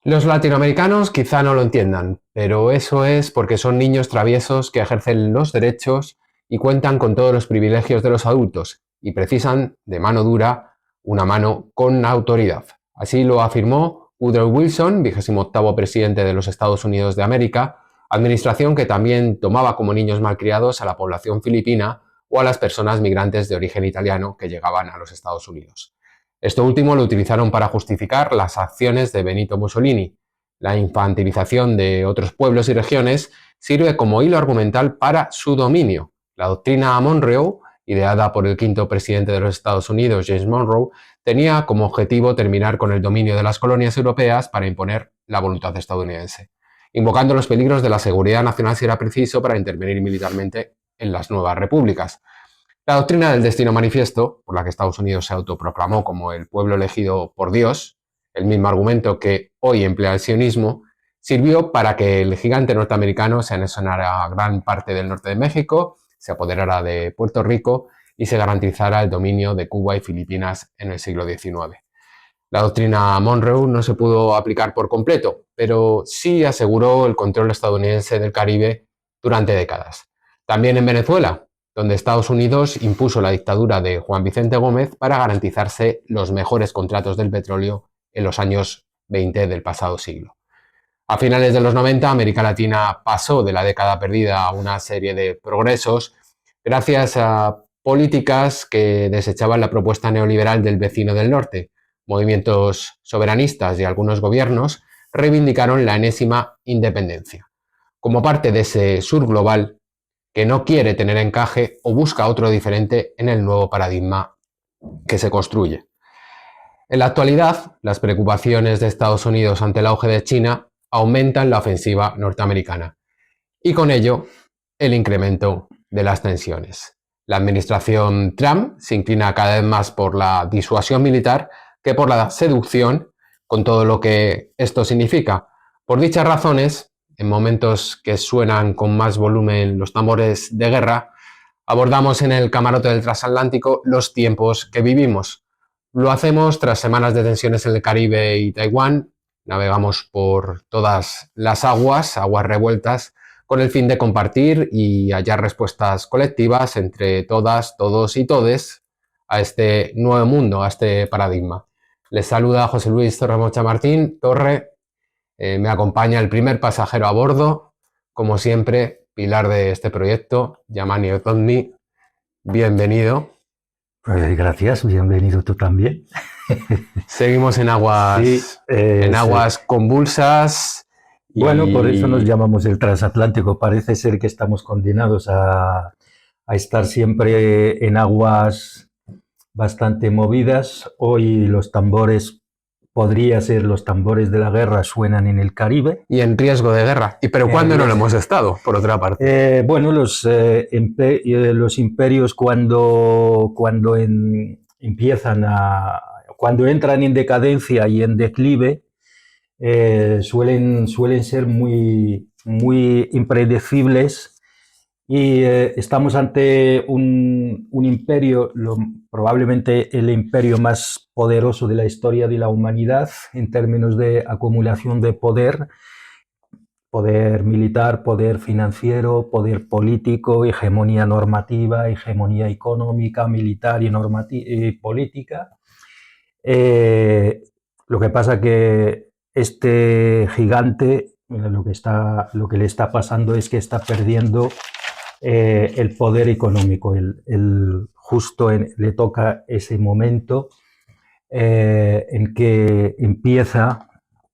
Los latinoamericanos quizá no lo entiendan, pero eso es porque son niños traviesos que ejercen los derechos y cuentan con todos los privilegios de los adultos y precisan de mano dura, una mano con autoridad. Así lo afirmó Woodrow Wilson, 28º presidente de los Estados Unidos de América, administración que también tomaba como niños malcriados a la población filipina o a las personas migrantes de origen italiano que llegaban a los Estados Unidos. Esto último lo utilizaron para justificar las acciones de Benito Mussolini. La infantilización de otros pueblos y regiones sirve como hilo argumental para su dominio. La doctrina Monroe, ideada por el quinto presidente de los Estados Unidos, James Monroe, tenía como objetivo terminar con el dominio de las colonias europeas para imponer la voluntad estadounidense, invocando los peligros de la seguridad nacional si era preciso para intervenir militarmente en las nuevas repúblicas. La doctrina del destino manifiesto, por la que Estados Unidos se autoproclamó como el pueblo elegido por Dios, el mismo argumento que hoy emplea el sionismo, sirvió para que el gigante norteamericano se anexionara a gran parte del norte de México, se apoderara de Puerto Rico y se garantizara el dominio de Cuba y Filipinas en el siglo XIX. La doctrina Monroe no se pudo aplicar por completo, pero sí aseguró el control estadounidense del Caribe durante décadas. También en Venezuela, donde Estados Unidos impuso la dictadura de Juan Vicente Gómez para garantizarse los mejores contratos del petróleo en los años 20 del pasado siglo. A finales de los 90, América Latina pasó de la década perdida a una serie de progresos gracias a políticas que desechaban la propuesta neoliberal del vecino del norte. Movimientos soberanistas y algunos gobiernos reivindicaron la enésima independencia. Como parte de ese sur global que no quiere tener encaje o busca otro diferente en el nuevo paradigma que se construye. En la actualidad, las preocupaciones de Estados Unidos ante el auge de China aumentan la ofensiva norteamericana y con ello el incremento de las tensiones. La administración Trump se inclina cada vez más por la disuasión militar que por la seducción, con todo lo que esto significa. Por dichas razones, en momentos que suenan con más volumen los tambores de guerra, abordamos en el camarote del transatlántico los tiempos que vivimos. Lo hacemos tras semanas de tensiones en el Caribe y Taiwán, navegamos por todas las aguas revueltas, con el fin de compartir y hallar respuestas colectivas entre todas, todos y todes a este nuevo mundo, a este paradigma. Les saluda José Luis Torremocha Martín, Torre. Me acompaña el primer pasajero a bordo, como siempre, pilar de este proyecto, Yamani Otodmi. Bienvenido. Pues gracias, bienvenido tú también. Seguimos en aguas convulsas. Bueno, por eso nos llamamos el transatlántico. Parece ser que estamos condenados a estar siempre en aguas bastante movidas. Hoy los tambores, podría ser los tambores de la guerra, suenan en el Caribe. Y en riesgo de guerra. ¿Pero cuándo no lo hemos estado, por otra parte? Bueno, los imperios cuando entran en decadencia y en declive, suelen ser muy, muy impredecibles y estamos ante un imperio, probablemente el imperio más poderoso de la historia de la humanidad en términos de acumulación de poder militar, poder financiero, poder político, hegemonía normativa, hegemonía económica, militar y política. Lo que pasa que este gigante, lo que le está pasando es que está perdiendo el poder económico. Justo le toca ese momento en que empieza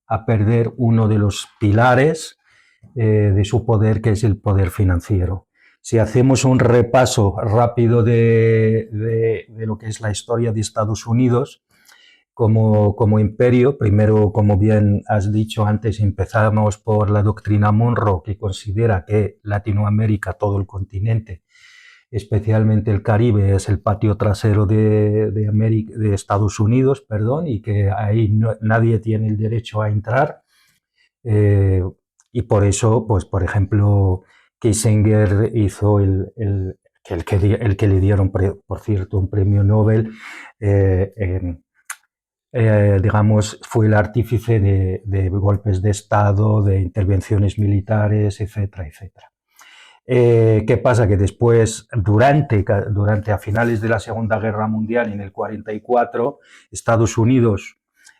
a perder uno de los pilares de su poder, que es el poder financiero. Si hacemos un repaso rápido de lo que es la historia de Estados Unidos como imperio, primero, como bien has dicho antes, empezamos por la doctrina Monroe, que considera que Latinoamérica, todo el continente, especialmente el Caribe, es el patio trasero de Estados Unidos, y que ahí nadie tiene el derecho a entrar. Y por eso, pues, por ejemplo, Kissinger hizo el que le dieron, por cierto, un premio Nobel digamos, fue el artífice de golpes de Estado, de intervenciones militares, etcétera, etcétera. ¿Qué pasa? Que después, durante a finales de la Segunda Guerra Mundial, en el 44, Estados Unidos,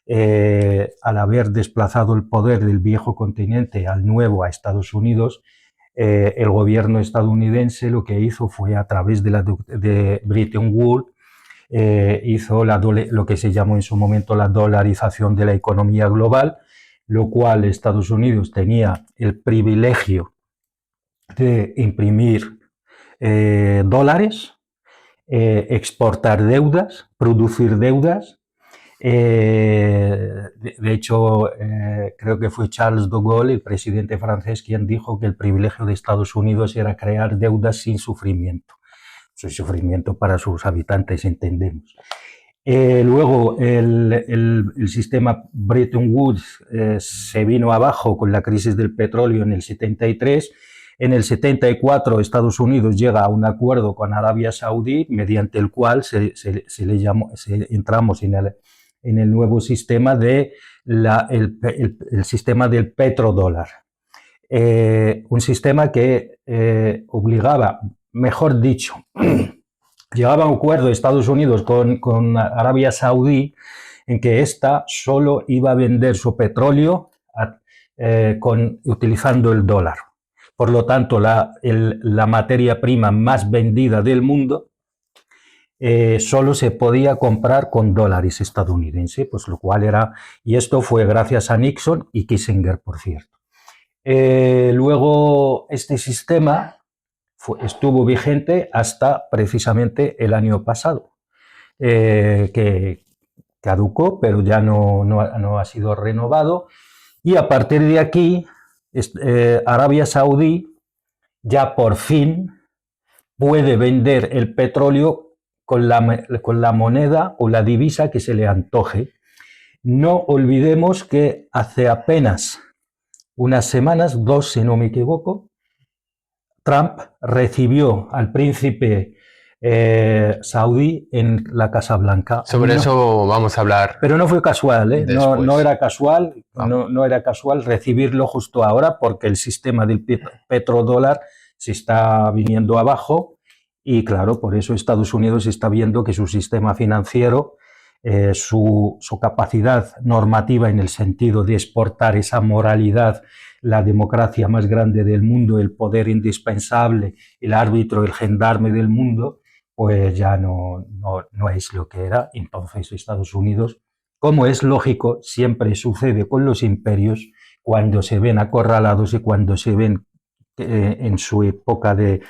al haber desplazado el poder del viejo continente al nuevo, a Estados Unidos, el gobierno estadounidense lo que hizo fue, a través de Bretton Woods, hizo lo que se llamó en su momento la dolarización de la economía global, lo cual Estados Unidos tenía el privilegio de imprimir dólares, exportar deudas, producir deudas. De hecho, creo que fue Charles de Gaulle, el presidente francés, quien dijo que el privilegio de Estados Unidos era crear deudas sin sufrimiento. Sin sufrimiento para sus habitantes, entendemos. Luego el sistema Bretton Woods se vino abajo con la crisis del petróleo en el 73. En el 74 Estados Unidos llega a un acuerdo con Arabia Saudí, mediante el cual entramos en el nuevo sistema el sistema del petrodólar. Un sistema que obligaba, mejor dicho, llegaba a un acuerdo de Estados Unidos con Arabia Saudí en que ésta solo iba a vender su petróleo utilizando el dólar. Por lo tanto, la materia prima más vendida del mundo solo se podía comprar con dólares estadounidenses, pues lo cual era, y esto fue gracias a Nixon y Kissinger, por cierto. Luego este sistema estuvo vigente hasta precisamente el año pasado, que caducó, pero ya no ha sido renovado, y a partir de aquí Arabia Saudí ya por fin puede vender el petróleo con la moneda o la divisa que se le antoje. No olvidemos que hace apenas unas semanas, 2 si no me equivoco, Trump recibió al príncipe saudí en la Casa Blanca. Sobre eso vamos a hablar. Pero no fue casual, ¿eh? No era casual, no era casual recibirlo justo ahora, porque el sistema del petrodólar se está viniendo abajo y, claro, por eso Estados Unidos está viendo que su sistema financiero, su capacidad normativa en el sentido de exportar esa moralidad, la democracia más grande del mundo, el poder indispensable, el árbitro, el gendarme del mundo, pues ya no es lo que era. Entonces Estados Unidos, como es lógico, siempre sucede con los imperios, cuando se ven acorralados y cuando se ven en su época de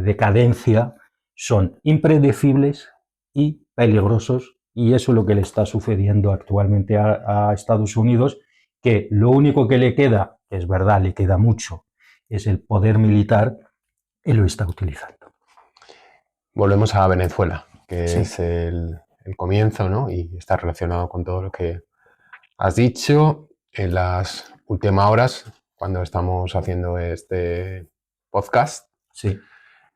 decadencia, son impredecibles y peligrosos, y eso es lo que le está sucediendo actualmente a Estados Unidos, que lo único que le queda, que es verdad, le queda mucho, es el poder militar, y lo está utilizando. Volvemos a Venezuela, que Sí. es el comienzo, ¿no? Y está relacionado con todo lo que has dicho en las últimas horas, cuando estamos haciendo este podcast. Sí.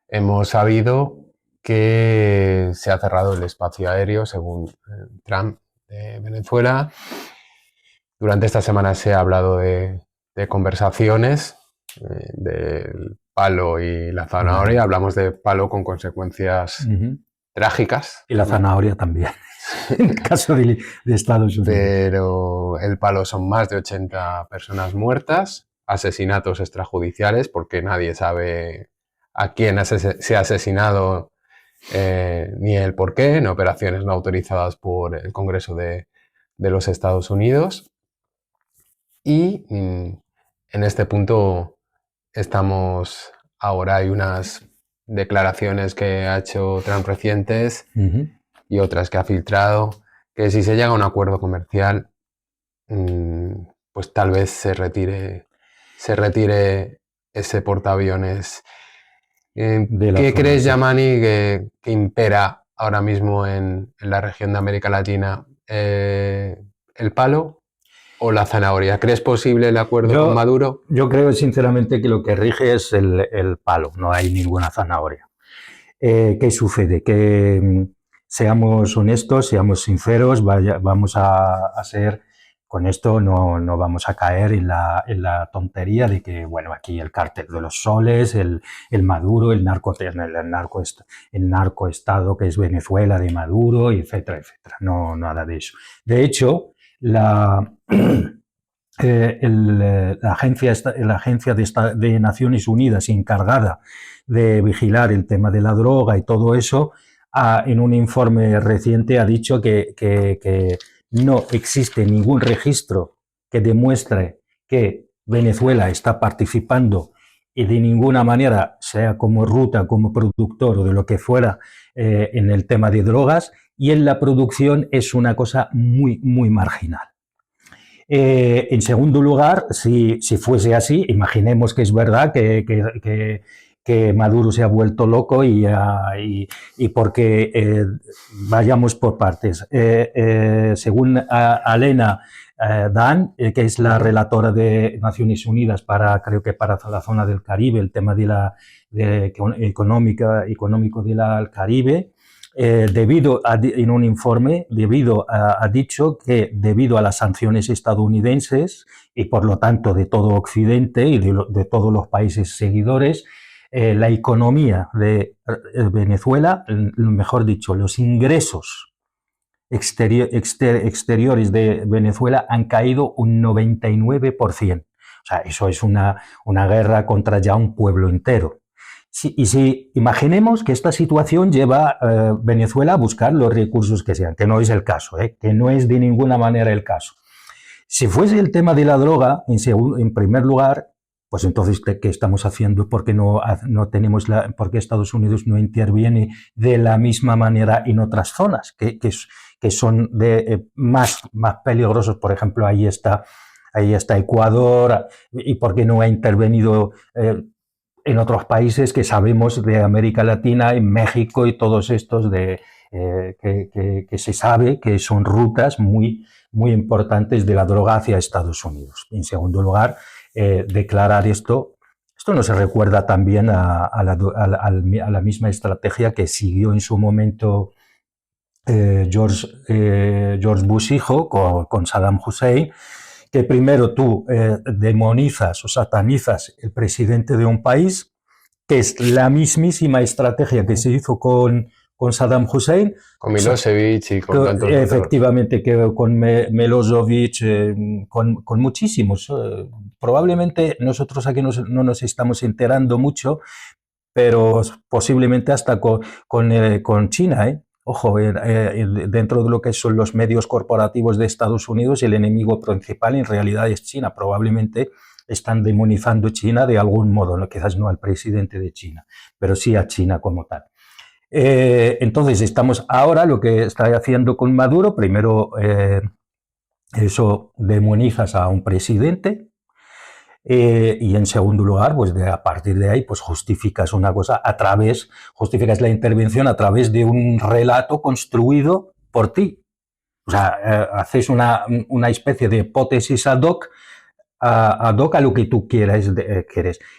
Hemos sabido que se ha cerrado el espacio aéreo, según Trump, de Venezuela. Durante esta semana se ha hablado de conversaciones, del palo y la zanahoria. Hablamos de palo con consecuencias trágicas. Y la zanahoria también, en el caso de Estados Unidos. Pero el palo son más de 80 personas muertas, asesinatos extrajudiciales, porque nadie sabe a quién se ha asesinado ni el por qué, en operaciones no autorizadas por el Congreso de los Estados Unidos. Y en este punto estamos ahora, hay unas declaraciones que ha hecho Trump recientes y otras que ha filtrado, que si se llega a un acuerdo comercial, pues tal vez se retire ese portaaviones. ¿Qué crees, Yamani, que impera ahora mismo en la región de América Latina? ¿El palo o la zanahoria? ¿Crees posible el acuerdo con Maduro? Yo creo sinceramente que lo que rige es el palo, no hay ninguna zanahoria. ¿Qué sucede? Que seamos honestos, seamos sinceros, vamos a ser, con esto no vamos a caer en la tontería de que, bueno, aquí el cártel de los soles, el Maduro, el narcoestado que es Venezuela de Maduro, etcétera, etcétera. No, nada de eso. De hecho, la agencia de Naciones Unidas encargada de vigilar el tema de la droga y todo eso, en un informe reciente ha dicho que no existe ningún registro que demuestre que Venezuela está participando y de ninguna manera, sea como ruta, como productor o de lo que fuera, en el tema de drogas, y en la producción es una cosa muy, muy marginal. En segundo lugar, si fuese así, imaginemos que es verdad que Maduro se ha vuelto loco y porque vayamos por partes. Según Alena Dan, que es la relatora de Naciones Unidas creo que para la zona del Caribe, el tema económico del Caribe, en un informe, ha dicho que debido a las sanciones estadounidenses y por lo tanto de todo Occidente y de todos los países seguidores, la economía de Venezuela, mejor dicho, los ingresos exteriores de Venezuela han caído un 99%. O sea, eso es una guerra contra ya un pueblo entero. Y si imaginemos que esta situación lleva a Venezuela a buscar los recursos que sean, que no es el caso, que no es de ninguna manera el caso. Si fuese el tema de la droga, en primer lugar, pues entonces, ¿qué estamos haciendo? ¿Por qué no tenemos por qué Estados Unidos no interviene de la misma manera en otras zonas que son más peligrosos? Por ejemplo, ahí está Ecuador, y por qué no ha intervenido en otros países que sabemos de América Latina, en México y todos estos que se sabe que son rutas muy, muy importantes de la droga hacia Estados Unidos. En segundo lugar, declarar esto no se recuerda también a la misma estrategia que siguió en su momento George Bush hijo con Saddam Hussein, que primero tú demonizas o satanizas el presidente de un país, que es la mismísima estrategia que se hizo con Saddam Hussein. Con Milosevic y con tantos otros. Efectivamente, que con Milosevic, con muchísimos. Probablemente nosotros aquí no nos estamos enterando mucho, pero posiblemente hasta con China, Ojo, dentro de lo que son los medios corporativos de Estados Unidos, el enemigo principal en realidad es China. Probablemente están demonizando China de algún modo, ¿no? Quizás no al presidente de China, pero sí a China como tal. Entonces, estamos ahora, lo que está haciendo con Maduro, primero eso demonizas a un presidente, y en segundo lugar, pues a partir de ahí, pues justificas una cosa justificas la intervención a través de un relato construido por ti. O sea, haces una especie de hipótesis ad hoc a lo que tú quieres.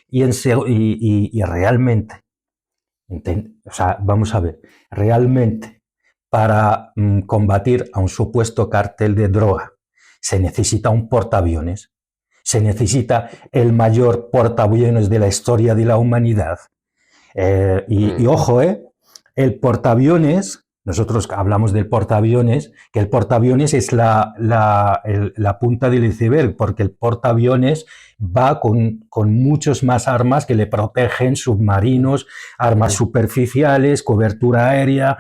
Y realmente, o sea, vamos a ver, realmente para combatir a un supuesto cártel de droga se necesita un portaaviones. Se necesita el mayor portaaviones de la historia de la humanidad. Y ojo, el portaaviones, nosotros hablamos del portaaviones, que el portaaviones es la punta del iceberg, porque el portaaviones va con muchas más armas que le protegen, submarinos, armas superficiales, cobertura aérea,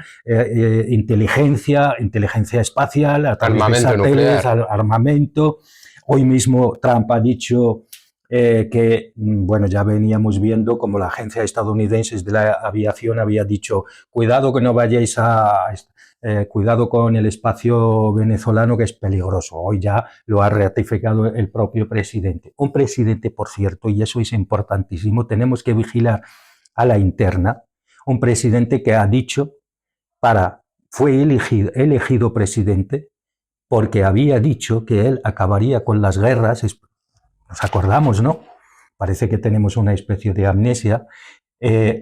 inteligencia espacial, armamento nuclear, armamento. Hoy mismo Trump ha dicho que, bueno, ya veníamos viendo como la agencia estadounidense de la aviación había dicho, cuidado que no vayáis cuidado con el espacio venezolano que es peligroso. Hoy ya lo ha ratificado el propio presidente. Un presidente, por cierto, y eso es importantísimo, tenemos que vigilar a la interna, un presidente que ha dicho, fue elegido presidente porque había dicho que él acabaría con las guerras, nos acordamos, ¿no? parece que tenemos una especie de amnesia,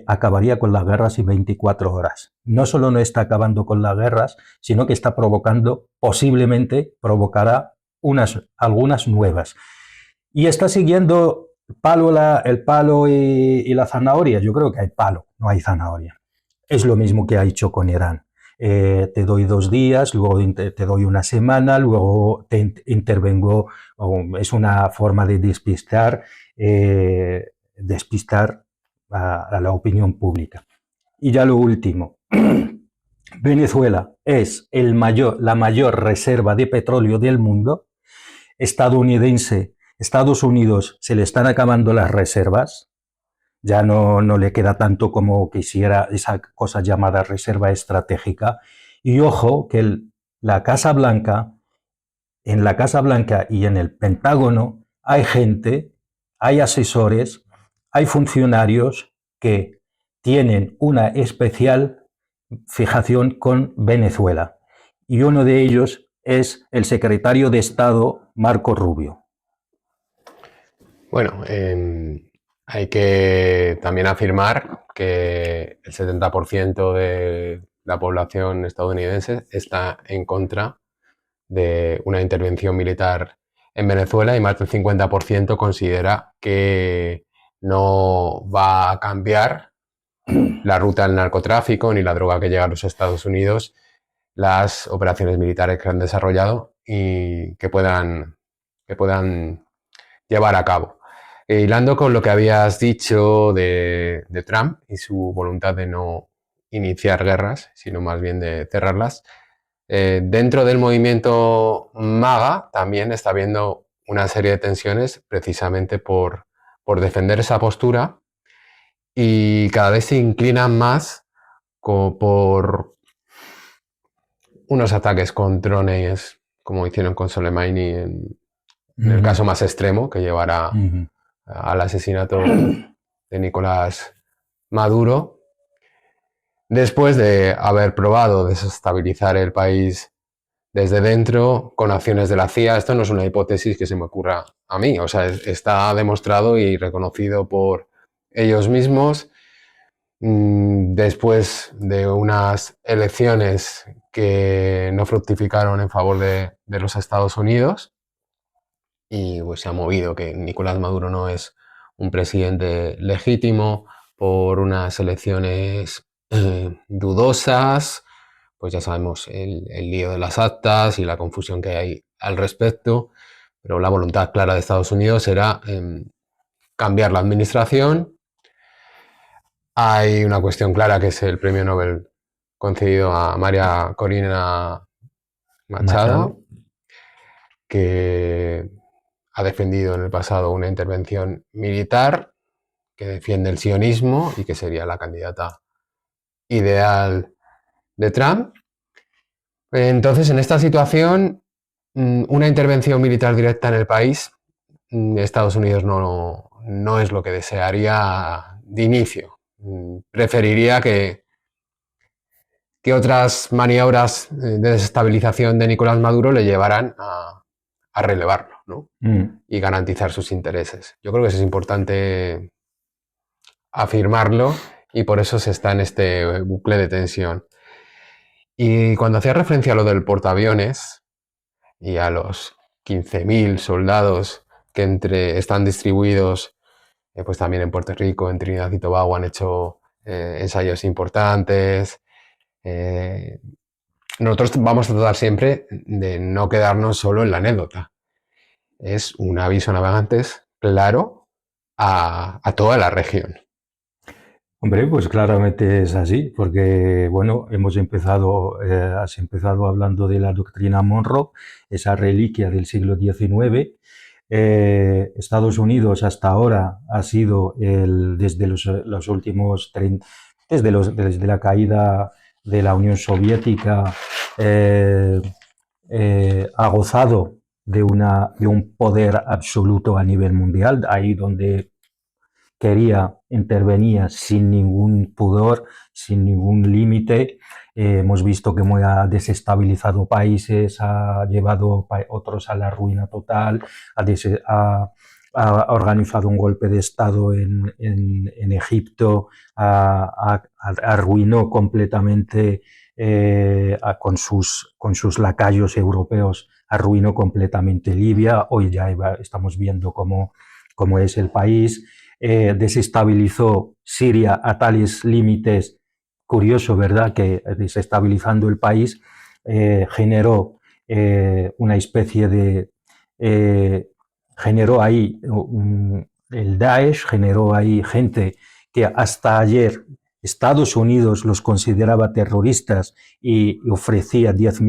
acabaría con las guerras en 24 horas. No solo no está acabando con las guerras, sino que está provocando, posiblemente provocará algunas nuevas. Y está siguiendo el palo y la zanahoria. Yo creo que hay palo, no hay zanahoria. Es lo mismo que ha hecho con Irán. Te doy 2 días, luego te doy una semana, luego te intervengo. Es una forma de despistar a la opinión pública. Y ya lo último. Venezuela es la mayor reserva de petróleo del mundo. Estados Unidos se le están acabando las reservas. Ya no le queda tanto como quisiera, esa cosa llamada reserva estratégica. Y ojo que en la Casa Blanca y en el Pentágono hay gente, hay asesores, hay funcionarios que tienen una especial fijación con Venezuela. Y uno de ellos es el secretario de Estado, Marco Rubio. Bueno, hay que también afirmar que el 70% de la población estadounidense está en contra de una intervención militar en Venezuela y más del 50% considera que no va a cambiar la ruta del narcotráfico ni la droga que llega a los Estados Unidos, las operaciones militares que han desarrollado y que puedan llevar a cabo. Hilando con lo que habías dicho de Trump y su voluntad de no iniciar guerras, sino más bien de cerrarlas, dentro del movimiento MAGA también está habiendo una serie de tensiones precisamente por defender esa postura y cada vez se inclinan más por unos ataques con drones, como hicieron con Soleimani en el caso más extremo, que llevará al asesinato de Nicolás Maduro, después de haber probado desestabilizar el país desde dentro con acciones de la CIA. Esto no es una hipótesis que se me ocurra a mí, o sea, está demostrado y reconocido por ellos mismos. Después de unas elecciones que no fructificaron en favor de los Estados Unidos, y pues se ha movido que Nicolás Maduro no es un presidente legítimo por unas elecciones dudosas, pues ya sabemos el lío de las actas y la confusión que hay al respecto, pero la voluntad clara de Estados Unidos era cambiar la administración. Hay una cuestión clara que es el premio Nobel concedido a María Corina Machado, que ha defendido en el pasado una intervención militar, que defiende el sionismo y que sería la candidata ideal de Trump. Entonces, en esta situación, una intervención militar directa en el país, Estados Unidos no es lo que desearía de inicio. Preferiría que otras maniobras de desestabilización de Nicolás Maduro le llevaran a relevarlo, ¿no? Y garantizar sus intereses. Yo creo que eso es importante afirmarlo y por eso se está en este bucle de tensión. Y cuando hacía referencia a lo del portaaviones y a los 15.000 soldados que están distribuidos pues también en Puerto Rico, en Trinidad y Tobago han hecho ensayos importantes. Nosotros vamos a tratar siempre de no quedarnos solo en la anécdota. Es un aviso a navegantes claro a toda la región. Hombre, pues claramente es así, porque bueno, has empezado hablando de la doctrina Monroe, esa reliquia del siglo XIX. Estados Unidos hasta ahora ha sido desde los últimos 30, desde la caída de la Unión Soviética, ha gozado de un poder absoluto a nivel mundial, ahí donde quería, intervenía sin ningún pudor, sin ningún límite. Hemos visto cómo ha desestabilizado países, ha llevado otros a la ruina total, ha organizado un golpe de Estado en Egipto, arruinó completamente con sus lacayos europeos, arruinó completamente Libia. Hoy ya estamos viendo cómo es el país. Desestabilizó Siria a tales límites, curioso, ¿verdad?, que desestabilizando el país generó una especie de... generó ahí el Daesh, generó ahí gente que hasta ayer Estados Unidos los consideraba terroristas y ofrecía 10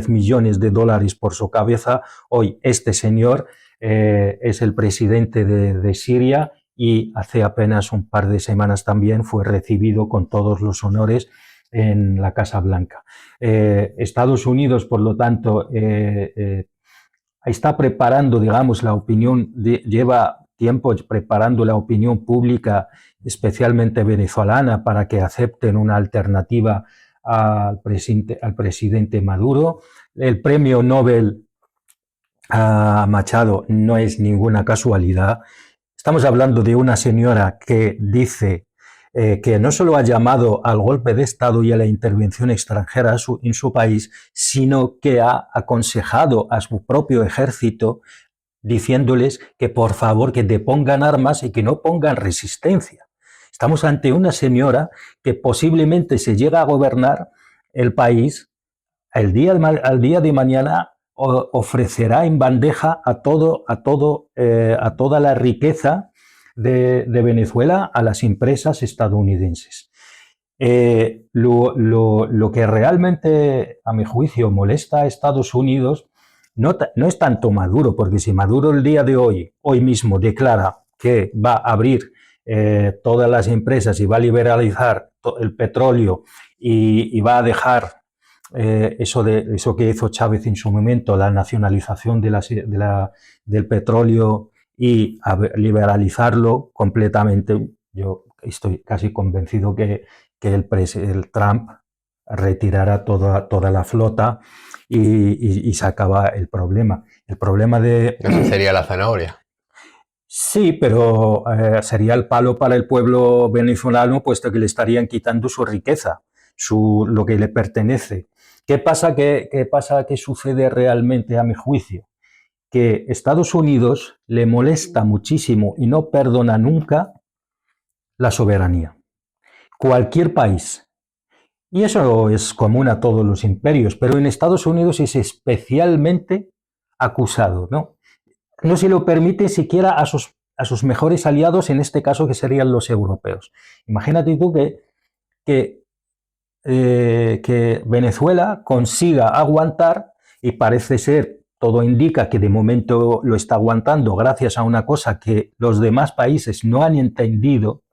millones de dólares por su cabeza. Hoy este señor es el presidente de Siria y hace apenas un par de semanas también fue recibido con todos los honores en la Casa Blanca. Estados Unidos, por lo tanto, está preparando, digamos, la opinión, lleva tiempo preparando la opinión pública, especialmente venezolana, para que acepten una alternativa al presidente Maduro. El premio Nobel a Machado no es ninguna casualidad. Estamos hablando de una señora que dice que no solo ha llamado al golpe de Estado y a la intervención extranjera en su país, sino que ha aconsejado a su propio ejército diciéndoles que por favor que depongan armas y que no pongan resistencia. Estamos ante una señora que posiblemente se llega a gobernar el país al día de mañana ofrecerá en bandeja a toda la riqueza de Venezuela a las empresas estadounidenses. Lo que realmente, a mi juicio, molesta a Estados Unidos no es tanto Maduro, porque si Maduro el día de hoy mismo, declara que va a abrir todas las empresas y va a liberalizar el petróleo y va a dejar eso que hizo Chávez en su momento, la nacionalización del petróleo y liberalizarlo completamente, yo estoy casi convencido que el Trump retirará toda la flota y se acaba el problema. El problema de... Eso sería la zanahoria. Sí, pero sería el palo para el pueblo venezolano, puesto que le estarían quitando su riqueza, lo que le pertenece. ¿Qué pasa? ¿Qué sucede realmente, a mi juicio? Que Estados Unidos le molesta muchísimo y no perdona nunca la soberanía. Cualquier país. Y eso es común a todos los imperios, pero en Estados Unidos es especialmente acusado, ¿no? No se lo permite siquiera a sus mejores aliados, en este caso que serían los europeos. Imagínate tú que Venezuela consiga aguantar, y parece ser, todo indica que de momento lo está aguantando gracias a una cosa que los demás países no han entendido,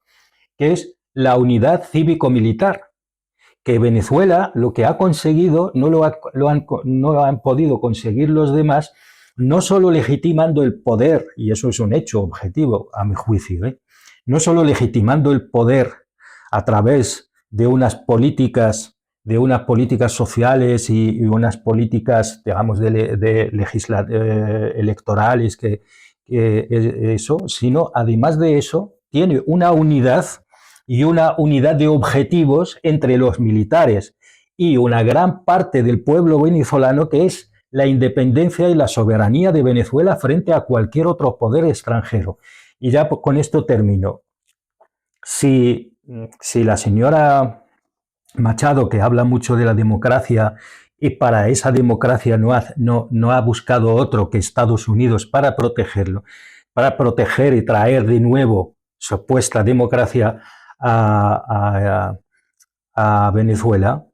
que es la unidad cívico-militar. Que Venezuela lo que ha conseguido no han podido conseguir los demás, no solo legitimando el poder, y eso es un hecho objetivo a mi juicio, no solo legitimando el poder a través de unas políticas sociales y unas políticas, digamos, electorales, sino además de eso tiene una unidad de objetivos entre los militares y una gran parte del pueblo venezolano, que es la independencia y la soberanía de Venezuela frente a cualquier otro poder extranjero. Y ya con esto termino. Si la señora Machado, que habla mucho de la democracia, y para esa democracia no ha buscado otro que Estados Unidos para protegerlo, para proteger y traer de nuevo supuesta democracia a Venezuela,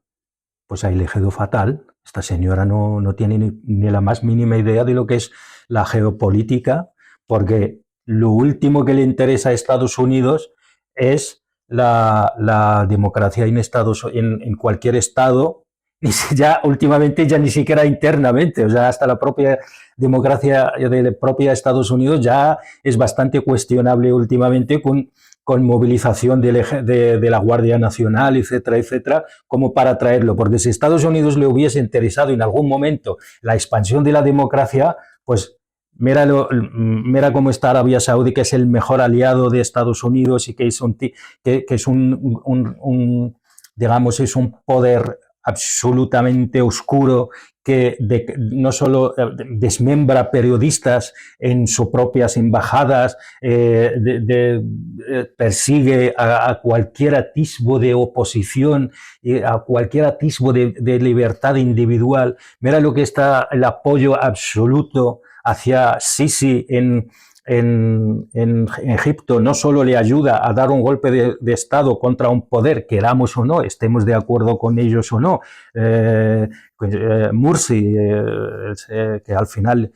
pues ha elegido fatal. Esta señora no tiene ni la más mínima idea de lo que es la geopolítica, porque lo último que le interesa a Estados Unidos es la democracia en cualquier estado, ya últimamente ya ni siquiera internamente, o sea, hasta la propia democracia de propia Estados Unidos ya es bastante cuestionable últimamente con movilización de la Guardia Nacional, etcétera, etcétera, como para traerlo. Porque si Estados Unidos le hubiese interesado en algún momento la expansión de la democracia, pues mira cómo está Arabia Saudí, que es el mejor aliado de Estados Unidos y que es digamos, es un poder absolutamente oscuro que no solo desmembra periodistas en sus propias embajadas, persigue a cualquier atisbo de oposición, a cualquier atisbo de libertad individual. Mira lo que está el apoyo absoluto hacia Sisi en Egipto. No solo le ayuda a dar un golpe de Estado contra un poder, queramos o no, estemos de acuerdo con ellos o no, Mursi, que al final,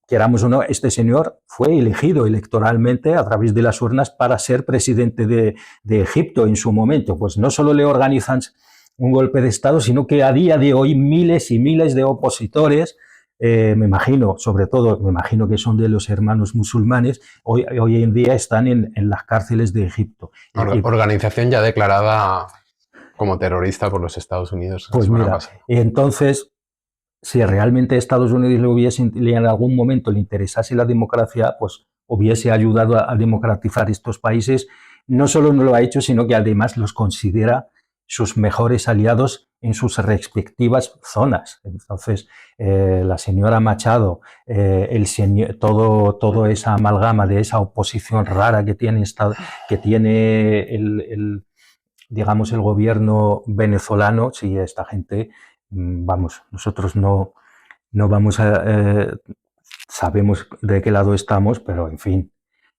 queramos o no, este señor fue elegido electoralmente a través de las urnas para ser presidente de Egipto en su momento. Pues no solo le organizan un golpe de Estado, sino que a día de hoy miles y miles de opositores, me imagino, sobre todo, me imagino que son de los hermanos musulmanes, hoy en día están en las cárceles de Egipto. Organización ya declarada como terrorista por los Estados Unidos. Pues mira, entonces, si realmente a Estados Unidos en algún momento le interesase la democracia, pues hubiese ayudado a democratizar estos países. No solo no lo ha hecho, sino que además los considera sus mejores aliados en sus respectivas zonas. Entonces, la señora Machado, todo esa amalgama de esa oposición rara que tiene digamos, el gobierno venezolano, si esta gente, vamos, nosotros no vamos sabemos de qué lado estamos, pero en fin,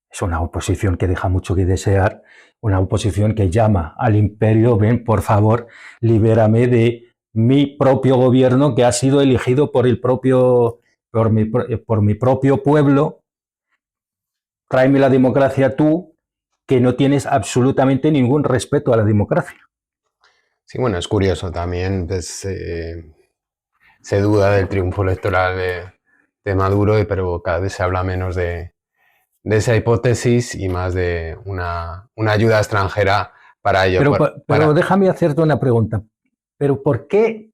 es una oposición que deja mucho que desear, una oposición que llama al imperio, ven, por favor, libérame de mi propio gobierno que ha sido elegido por mi propio pueblo, tráeme la democracia tú, que no tienes absolutamente ningún respeto a la democracia. Sí, bueno, es curioso también, pues, se duda del triunfo electoral de Maduro, pero cada vez se habla menos de esa hipótesis y más de una ayuda extranjera para ello. Pero déjame hacerte una pregunta. ¿Pero por qué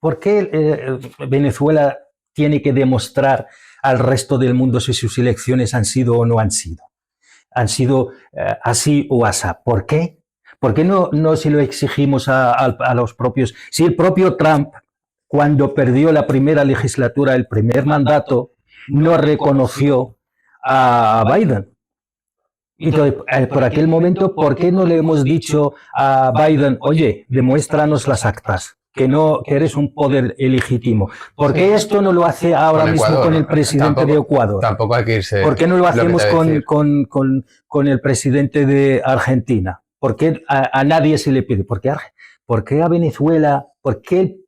Venezuela tiene que demostrar al resto del mundo si sus elecciones han sido o no han sido? ¿Han sido así o asá? ¿Por qué? ¿Por qué no si lo exigimos a los propios? Si el propio Trump, cuando perdió la primera legislatura, el primer mandato, no reconoció a Biden. Y por aquel momento, ¿por qué no le hemos dicho a Biden, oye, demuéstranos las actas, que eres un poder ilegítimo? ¿Por qué esto no lo hace ahora mismo con el presidente de Ecuador? Tampoco hay que irse. ¿Por qué no lo hacemos con el presidente de Argentina? ¿Por qué a nadie se le pide? ¿Por qué a Venezuela? ¿Por qué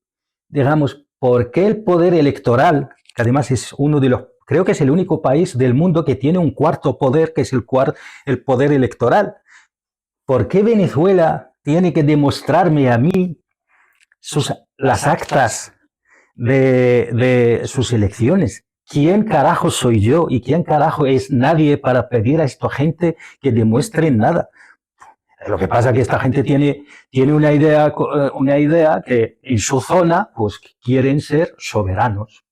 el poder electoral, que además es uno de los, creo que es el único país del mundo que tiene un cuarto poder, que es el poder electoral? ¿Por qué Venezuela tiene que demostrarme a mí las actas de sus elecciones? ¿Quién carajo soy yo y quién carajo es nadie para pedir a esta gente que demuestren nada? Lo que pasa es que esta gente tiene una idea que en su zona pues quieren ser soberanos.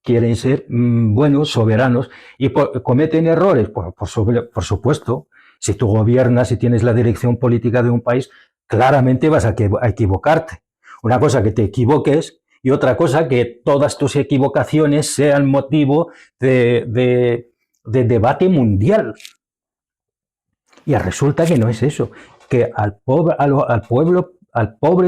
Quieren ser buenos, soberanos, y cometen errores, por supuesto. Si tú gobiernas y tienes la dirección política de un país, claramente vas a equivocarte. Una cosa que te equivoques y otra cosa que todas tus equivocaciones sean motivo de debate mundial. Y resulta que no es eso, que al pobre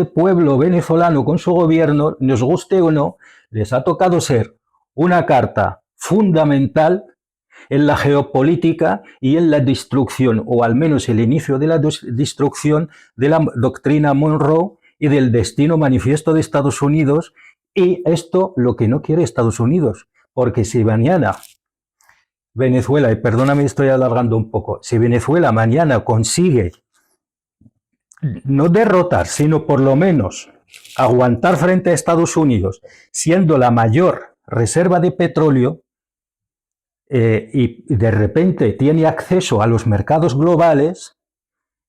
pueblo venezolano con su gobierno, nos guste o no, les ha tocado ser una carta fundamental en la geopolítica y en la destrucción, o al menos el inicio de la destrucción de la doctrina Monroe y del destino manifiesto de Estados Unidos, y esto lo que no quiere Estados Unidos, porque si mañana Venezuela, y perdóname, estoy alargando un poco, si Venezuela mañana consigue no derrotar, sino por lo menos aguantar frente a Estados Unidos, siendo la mayor reserva de petróleo, y de repente tiene acceso a los mercados globales,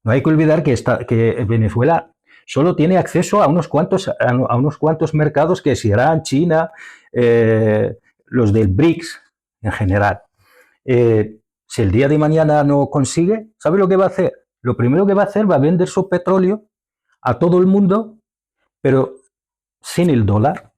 no hay que olvidar que Venezuela solo tiene acceso a unos cuantos mercados, que es Irán, China, los del BRICS, en general. Si el día de mañana no consigue, ¿sabe lo que va a hacer? Lo primero que va a hacer va a vender su petróleo a todo el mundo, pero sin el dólar.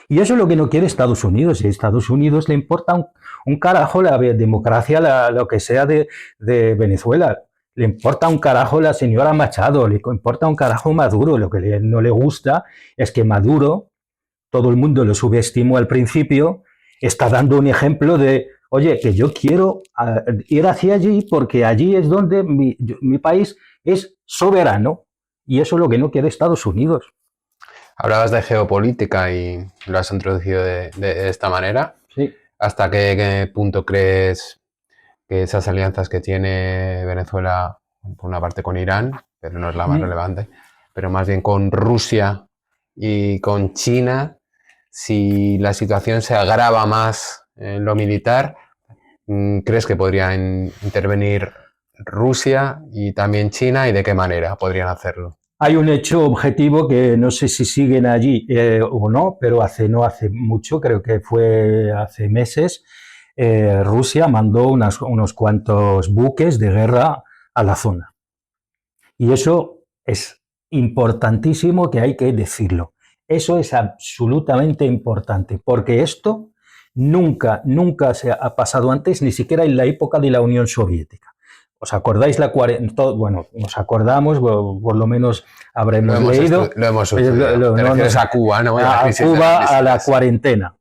Y eso es lo que no quiere Estados Unidos. Y a Estados Unidos le importa un carajo la democracia, lo que sea de Venezuela. Le importa un carajo la señora Machado, le importa un carajo Maduro. Lo que no le gusta es que Maduro, todo el mundo lo subestimó al principio, está dando un ejemplo de, oye, que yo quiero ir hacia allí porque allí es donde mi país es soberano. Y eso es lo que no quiere Estados Unidos. Hablabas de geopolítica y lo has introducido de esta manera. Sí. ¿Hasta qué punto crees que esas alianzas que tiene Venezuela, por una parte con Irán, pero no es la más relevante, pero más bien con Rusia y con China, si la situación se agrava más en lo militar, crees que podrían intervenir Rusia y también China y de qué manera podrían hacerlo? Hay un hecho objetivo que no sé si siguen allí o no, pero no hace mucho, creo que fue hace meses, Rusia mandó unos cuantos buques de guerra a la zona. Y eso es importantísimo, que hay que decirlo. Eso es absolutamente importante, porque esto nunca se ha pasado antes, ni siquiera en la época de la Unión Soviética. ¿Os acordáis bueno, nos acordamos, por lo menos habremos leído. Lo hemos estudiado. Te refieres a Cuba, ¿no? A Cuba, a la cuarentena.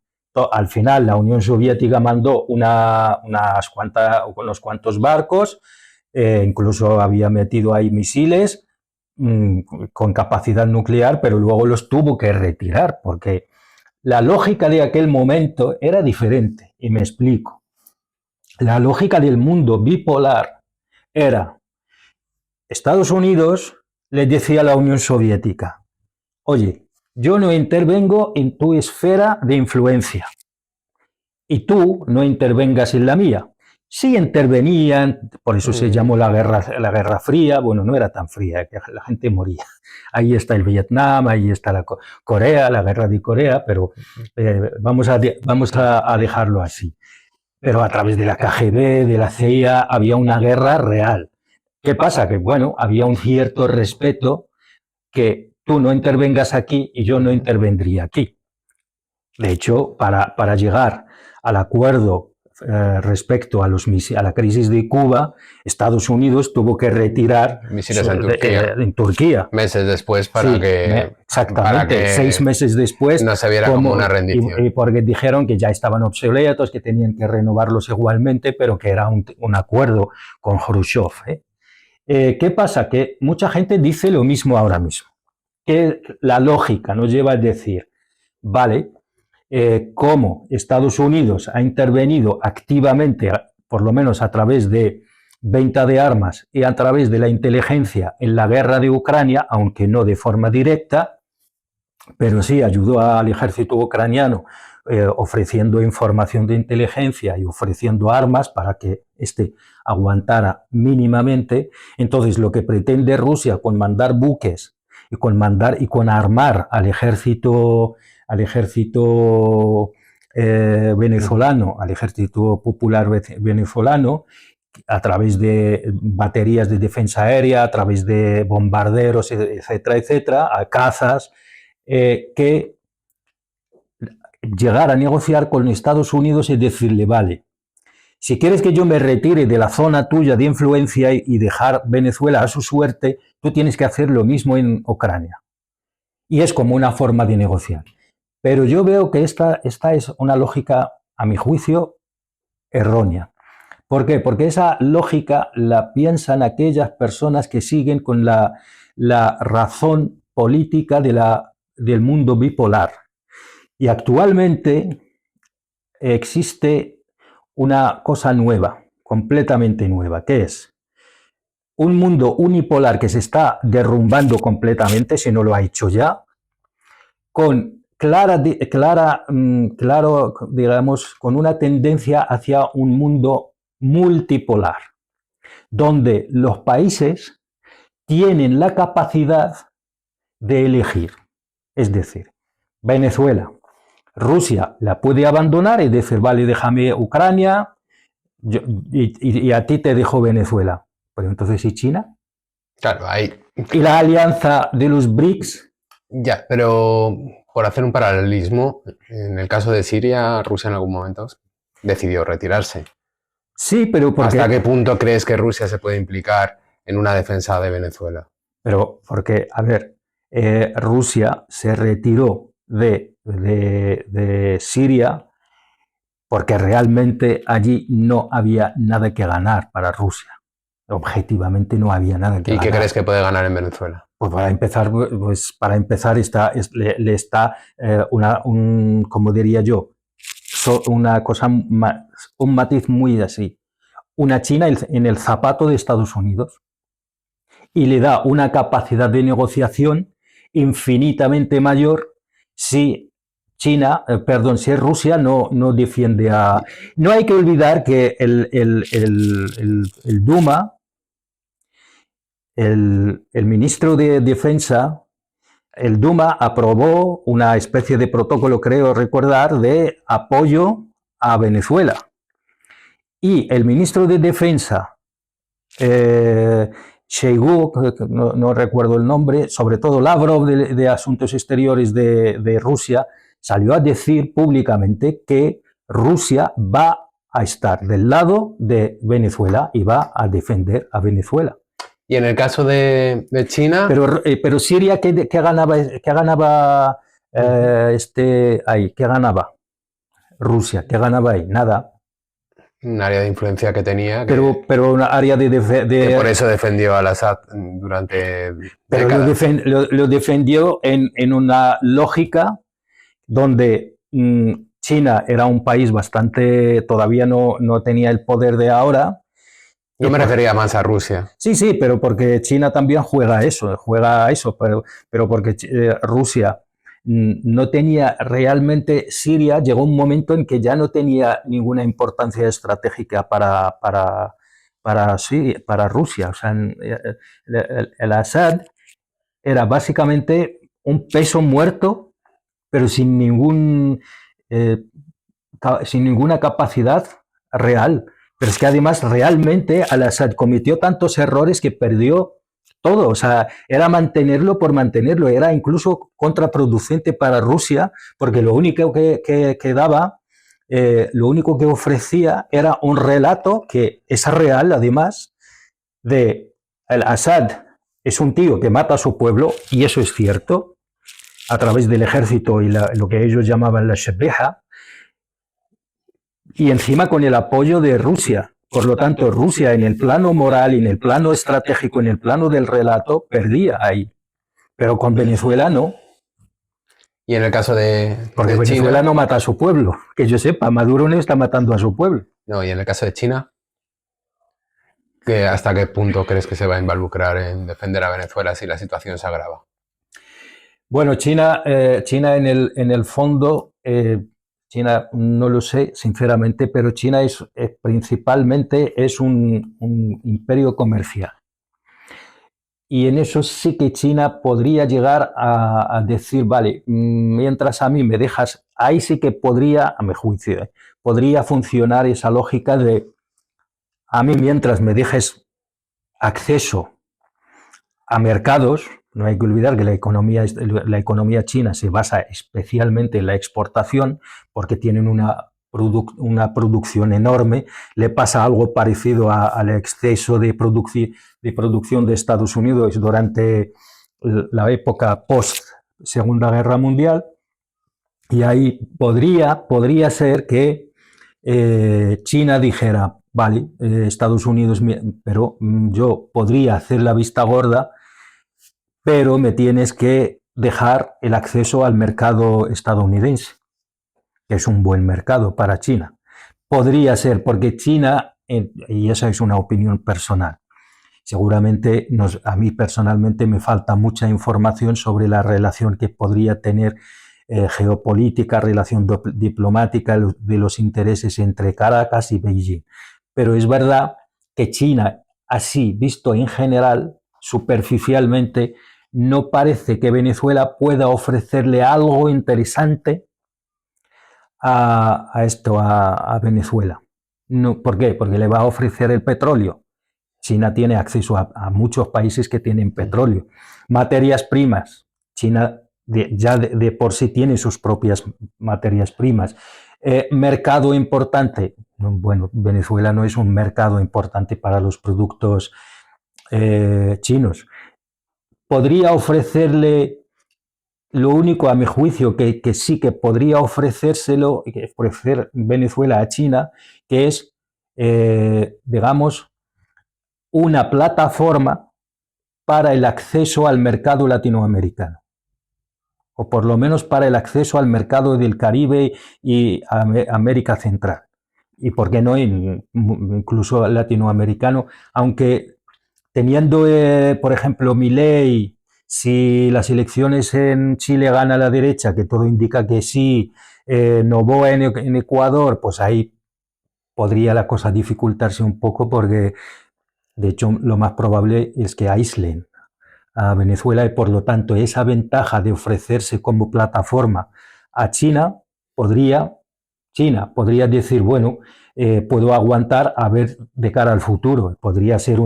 Al final, la Unión Soviética mandó unos cuantos barcos, incluso había metido ahí misiles con capacidad nuclear, pero luego los tuvo que retirar, porque la lógica de aquel momento era diferente, y me explico. La lógica del mundo bipolar era, Estados Unidos le decía a la Unión Soviética, oye, yo no intervengo en tu esfera de influencia y tú no intervengas en la mía. Sí intervenían, por eso se llamó la Guerra Fría, bueno, no era tan fría, que la gente moría. Ahí está el Vietnam, ahí está la Corea, la Guerra de Corea, pero vamos a dejarlo así. Pero a través de la KGB, de la CIA, había una guerra real. ¿Qué pasa? Que, bueno, había un cierto respeto, que tú no intervengas aquí y yo no intervendría aquí. De hecho, para llegar al acuerdo respecto a la crisis de Cuba, Estados Unidos tuvo que retirar misiles en Turquía. Meses después exactamente, 6 meses después. No se viera como una rendición. Y porque dijeron que ya estaban obsoletos, que tenían que renovarlos igualmente, pero que era un acuerdo con Khrushchev. ¿Qué pasa? Que mucha gente dice lo mismo ahora mismo. Que la lógica nos lleva a decir, vale, cómo Estados Unidos ha intervenido activamente, por lo menos a través de venta de armas y a través de la inteligencia en la guerra de Ucrania, aunque no de forma directa, pero sí ayudó al ejército ucraniano ofreciendo información de inteligencia y ofreciendo armas para que éste aguantara mínimamente. Entonces, lo que pretende Rusia con mandar buques y con armar al ejército venezolano, al ejército popular venezolano, a través de baterías de defensa aérea, a través de bombarderos, etcétera, etcétera, a cazas, que llegar a negociar con Estados Unidos y decirle, vale, si quieres que yo me retire de la zona tuya de influencia y dejar Venezuela a su suerte, tú tienes que hacer lo mismo en Ucrania. Y es como una forma de negociar. Pero yo veo que esta es una lógica, a mi juicio, errónea. ¿Por qué? Porque esa lógica la piensan aquellas personas que siguen con la razón política del mundo bipolar. Y actualmente existe una cosa nueva, completamente nueva, que es un mundo unipolar que se está derrumbando completamente, si no lo ha hecho ya, con digamos, con una tendencia hacia un mundo multipolar, donde los países tienen la capacidad de elegir. Es decir, Venezuela, Rusia la puede abandonar y decir, vale, déjame Ucrania y a ti te dejo Venezuela. Pero entonces, ¿y China? Claro, hay... ¿Y la alianza de los BRICS? Ya, pero por hacer un paralelismo, en el caso de Siria, Rusia en algún momento decidió retirarse. Sí, pero porque... ¿Hasta qué punto crees que Rusia se puede implicar en una defensa de Venezuela? Pero porque, a ver, Rusia se retiró de Siria porque realmente allí no había nada que ganar para Rusia. Objetivamente no había nada que ¿Y ganar. qué crees que puede ganar en Venezuela? Pues para empezar le está como diría yo, una cosa, un matiz muy así. Una China en el zapato de Estados Unidos y le da una capacidad de negociación infinitamente mayor si si Rusia no defiende a... No hay que olvidar que el Duma, el ministro de Defensa, el Duma aprobó una especie de protocolo, creo recordar, de apoyo a Venezuela. Y el ministro de Defensa, Shoigu, no recuerdo el nombre, sobre todo Lavrov de Asuntos Exteriores de Rusia, salió a decir públicamente que Rusia va a estar del lado de Venezuela y va a defender a Venezuela. Y en el caso de China... Pero Siria, ¿qué ganaba? ¿Qué ganaba? Rusia, ¿qué ganaba ahí? Nada. Un área de influencia que tenía. Pero una área que por eso defendió al Assad durante décadas. Pero lo defendió en una lógica donde China era un país bastante... Todavía no tenía el poder de ahora. Yo me refería más a Rusia. Sí, pero porque China también juega a eso, pero porque Rusia no tenía realmente... Siria llegó un momento en que ya no tenía ninguna importancia estratégica para Rusia. O sea, el Assad era básicamente un peso muerto, pero sin ninguna capacidad real. Pero es que además realmente Al-Assad cometió tantos errores que perdió todo. O sea, era mantenerlo por mantenerlo. Era incluso contraproducente para Rusia, porque lo único que daba, lo único que ofrecía era un relato que es real, además, de Al-Assad es un tío que mata a su pueblo, y eso es cierto, a través del ejército y lo que ellos llamaban la Shabeha, y encima con el apoyo de Rusia. Por lo tanto, Rusia en el plano moral, en el plano estratégico, en el plano del relato, perdía ahí. Pero con Venezuela no. Y en el caso de Porque Venezuela no mata a su pueblo. Que yo sepa, Maduro no está matando a su pueblo. No, y en el caso de China, ¿hasta qué punto crees que se va a involucrar en defender a Venezuela si la situación se agrava? Bueno, China en el fondo... China no lo sé, sinceramente, pero China principalmente es un imperio comercial. Y en eso sí que China podría llegar a decir, vale, mientras a mí me dejas, ahí sí que podría, a mi juicio, podría funcionar esa lógica de, a mí mientras me dejes acceso a mercados. No hay que olvidar que la economía china se basa especialmente en la exportación, porque tienen una producción enorme. Le pasa algo parecido al exceso de producción de Estados Unidos durante la época post-Segunda Guerra Mundial. Y ahí podría ser que China dijera, vale, Estados Unidos, pero yo podría hacer la vista gorda, pero me tienes que dejar el acceso al mercado estadounidense, que es un buen mercado para China. Podría ser, porque China, y esa es una opinión personal, seguramente a mí personalmente me falta mucha información sobre la relación que podría tener geopolítica, relación diplomática de los intereses entre Caracas y Beijing. Pero es verdad que China, así visto en general, superficialmente, no parece que Venezuela pueda ofrecerle algo interesante a Venezuela. No, ¿por qué? Porque le va a ofrecer el petróleo. China tiene acceso a muchos países que tienen petróleo. Materias primas. China ya de por sí tiene sus propias materias primas. Mercado importante. Bueno, Venezuela no es un mercado importante para los productos chinos. Podría ofrecerle, lo único a mi juicio que sí que podría ofrecer Venezuela a China, que es, digamos, una plataforma para el acceso al mercado latinoamericano, o por lo menos para el acceso al mercado del Caribe y América Central, y por qué no incluso latinoamericano, aunque teniendo, por ejemplo, Milei, si las elecciones en Chile gana la derecha, que todo indica que sí, Noboa en Ecuador, pues ahí podría la cosa dificultarse un poco porque, de hecho, lo más probable es que aíslen a Venezuela y, por lo tanto, esa ventaja de ofrecerse como plataforma a China podría decir, bueno, puedo aguantar a ver de cara al futuro. Podría ser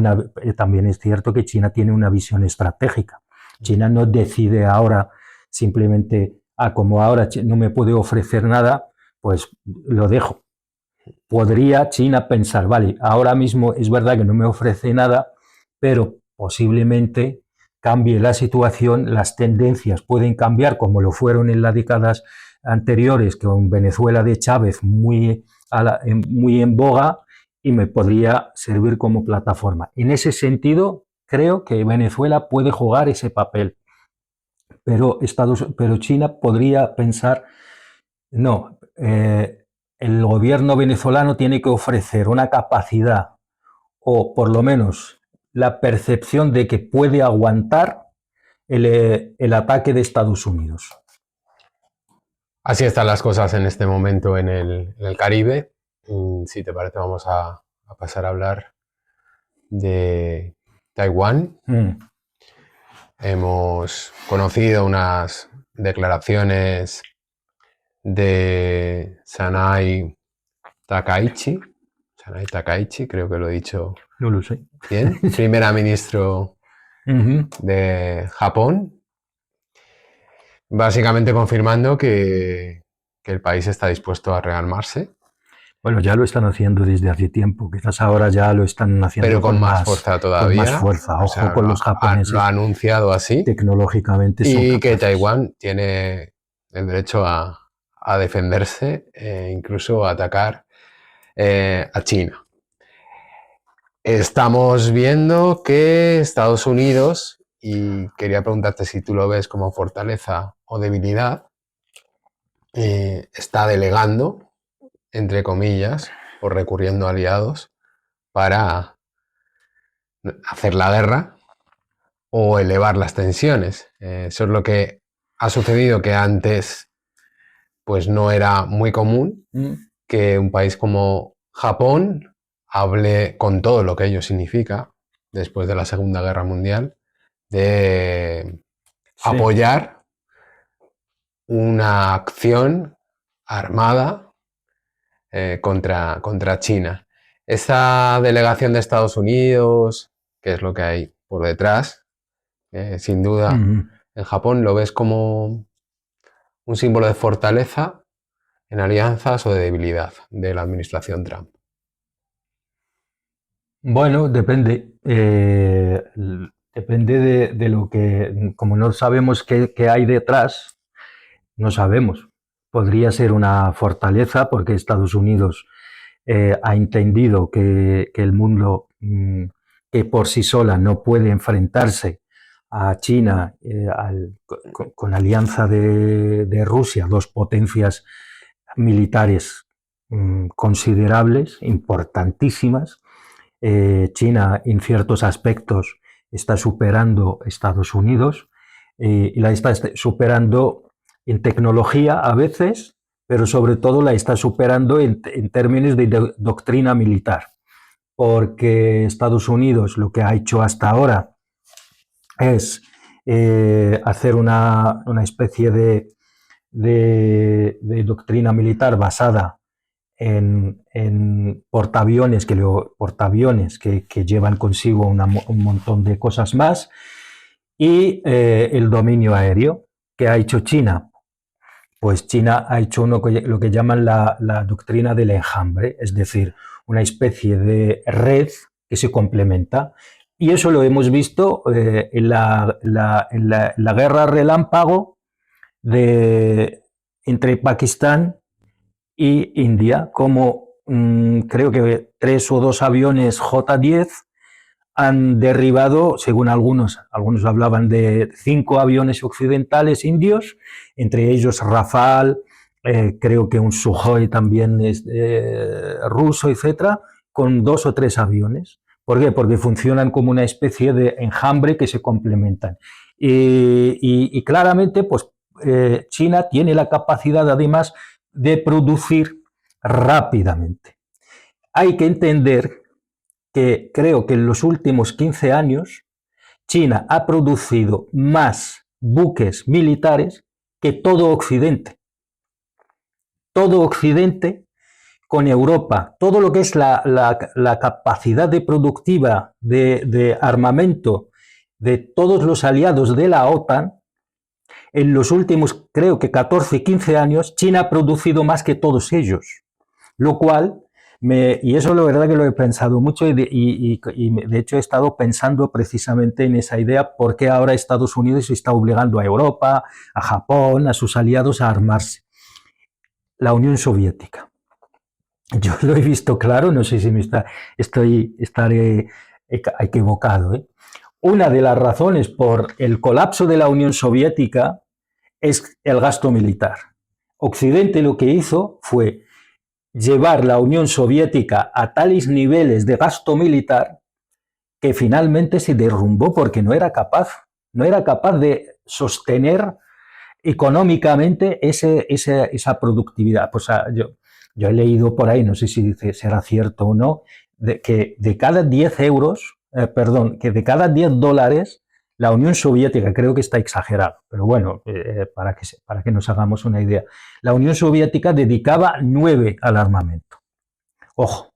también es cierto que China tiene una visión estratégica. China no decide ahora simplemente, como ahora no me puede ofrecer nada, pues lo dejo. Podría China pensar, vale, ahora mismo es verdad que no me ofrece nada, pero posiblemente cambie la situación, las tendencias pueden cambiar como lo fueron en las décadas anteriores, con Venezuela de Chávez muy en boga, y me podría servir como plataforma. En ese sentido, creo que Venezuela puede jugar ese papel, pero China podría pensar, no, el gobierno venezolano tiene que ofrecer una capacidad, o por lo menos la percepción de que puede aguantar el ataque de Estados Unidos. Así están las cosas en este momento en el Caribe. Si te parece, vamos a pasar a hablar de Taiwán. Hemos conocido unas declaraciones de Sanai Takaichi, creo que lo he dicho No lo sé. bien, primera ministro de Japón, básicamente confirmando que el país está dispuesto a rearmarse. Bueno, ya lo están haciendo desde hace tiempo, quizás ahora ya lo están haciendo pero con más fuerza todavía. Con más fuerza. Ojo, o sea, con los japoneses. Lo ha anunciado así. Tecnológicamente son y capaces. Que Taiwán tiene el derecho a defenderse, incluso a atacar a China. Estamos viendo que Estados Unidos, y quería preguntarte si tú lo ves como fortaleza o debilidad, está delegando, entre comillas, o recurriendo a aliados para hacer la guerra o elevar las tensiones. Eso es lo que ha sucedido, que antes pues no era muy común que un país como Japón hable, con todo lo que ello significa después de la Segunda Guerra Mundial, de apoyar una acción armada contra China. Esa delegación de Estados Unidos, que es lo que hay por detrás, sin duda, en Japón, ¿lo ves como un símbolo de fortaleza en alianzas o de debilidad de la administración Trump? Bueno, depende. Depende de lo que, como no sabemos qué hay detrás, no sabemos. Podría ser una fortaleza porque Estados Unidos ha entendido que el mundo, que por sí sola no puede enfrentarse a China con la alianza de Rusia, dos potencias militares considerables, importantísimas. China, en ciertos aspectos, está superando a Estados Unidos y la está superando en tecnología a veces, pero sobre todo la está superando en términos de doctrina militar, porque Estados Unidos lo que ha hecho hasta ahora es hacer una especie de de doctrina militar basada en portaaviones, que llevan consigo un montón de cosas más, y el dominio aéreo que ha hecho China. Pues China ha hecho lo que llaman la doctrina del enjambre, es decir, una especie de red que se complementa. Y eso lo hemos visto en la guerra relámpago entre Pakistán y India, como creo que 3 o 2 aviones J-10 han derribado, según algunos hablaban de 5 aviones occidentales indios, entre ellos Rafale, creo que un Sukhoi también es ruso, etcétera, con 2 o 3 aviones. ¿Por qué? Porque funcionan como una especie de enjambre que se complementan. Y claramente, pues China tiene la capacidad, además, de producir rápidamente. Hay que entender que creo que en los últimos 15 años China ha producido más buques militares que todo Occidente. Todo Occidente con Europa, todo lo que es la capacidad de productiva de armamento de todos los aliados de la OTAN, en los últimos, creo que 14, 15 años, China ha producido más que todos ellos. Lo cual, y eso la verdad que lo he pensado mucho y de hecho he estado pensando precisamente en esa idea, por qué ahora Estados Unidos está obligando a Europa, a Japón, a sus aliados a armarse. La Unión Soviética. Yo lo he visto claro, no sé si estaré equivocado, ¿eh? Una de las razones por el colapso de la Unión Soviética es el gasto militar. Occidente lo que hizo fue llevar la Unión Soviética a tales niveles de gasto militar que finalmente se derrumbó porque no era capaz de sostener económicamente esa productividad. Pues yo he leído por ahí, no sé si será cierto o no, que de cada 10 euros, que de cada 10 dólares, la Unión Soviética, creo que está exagerado, pero bueno, para que nos hagamos una idea, la Unión Soviética dedicaba 9 al armamento. Ojo.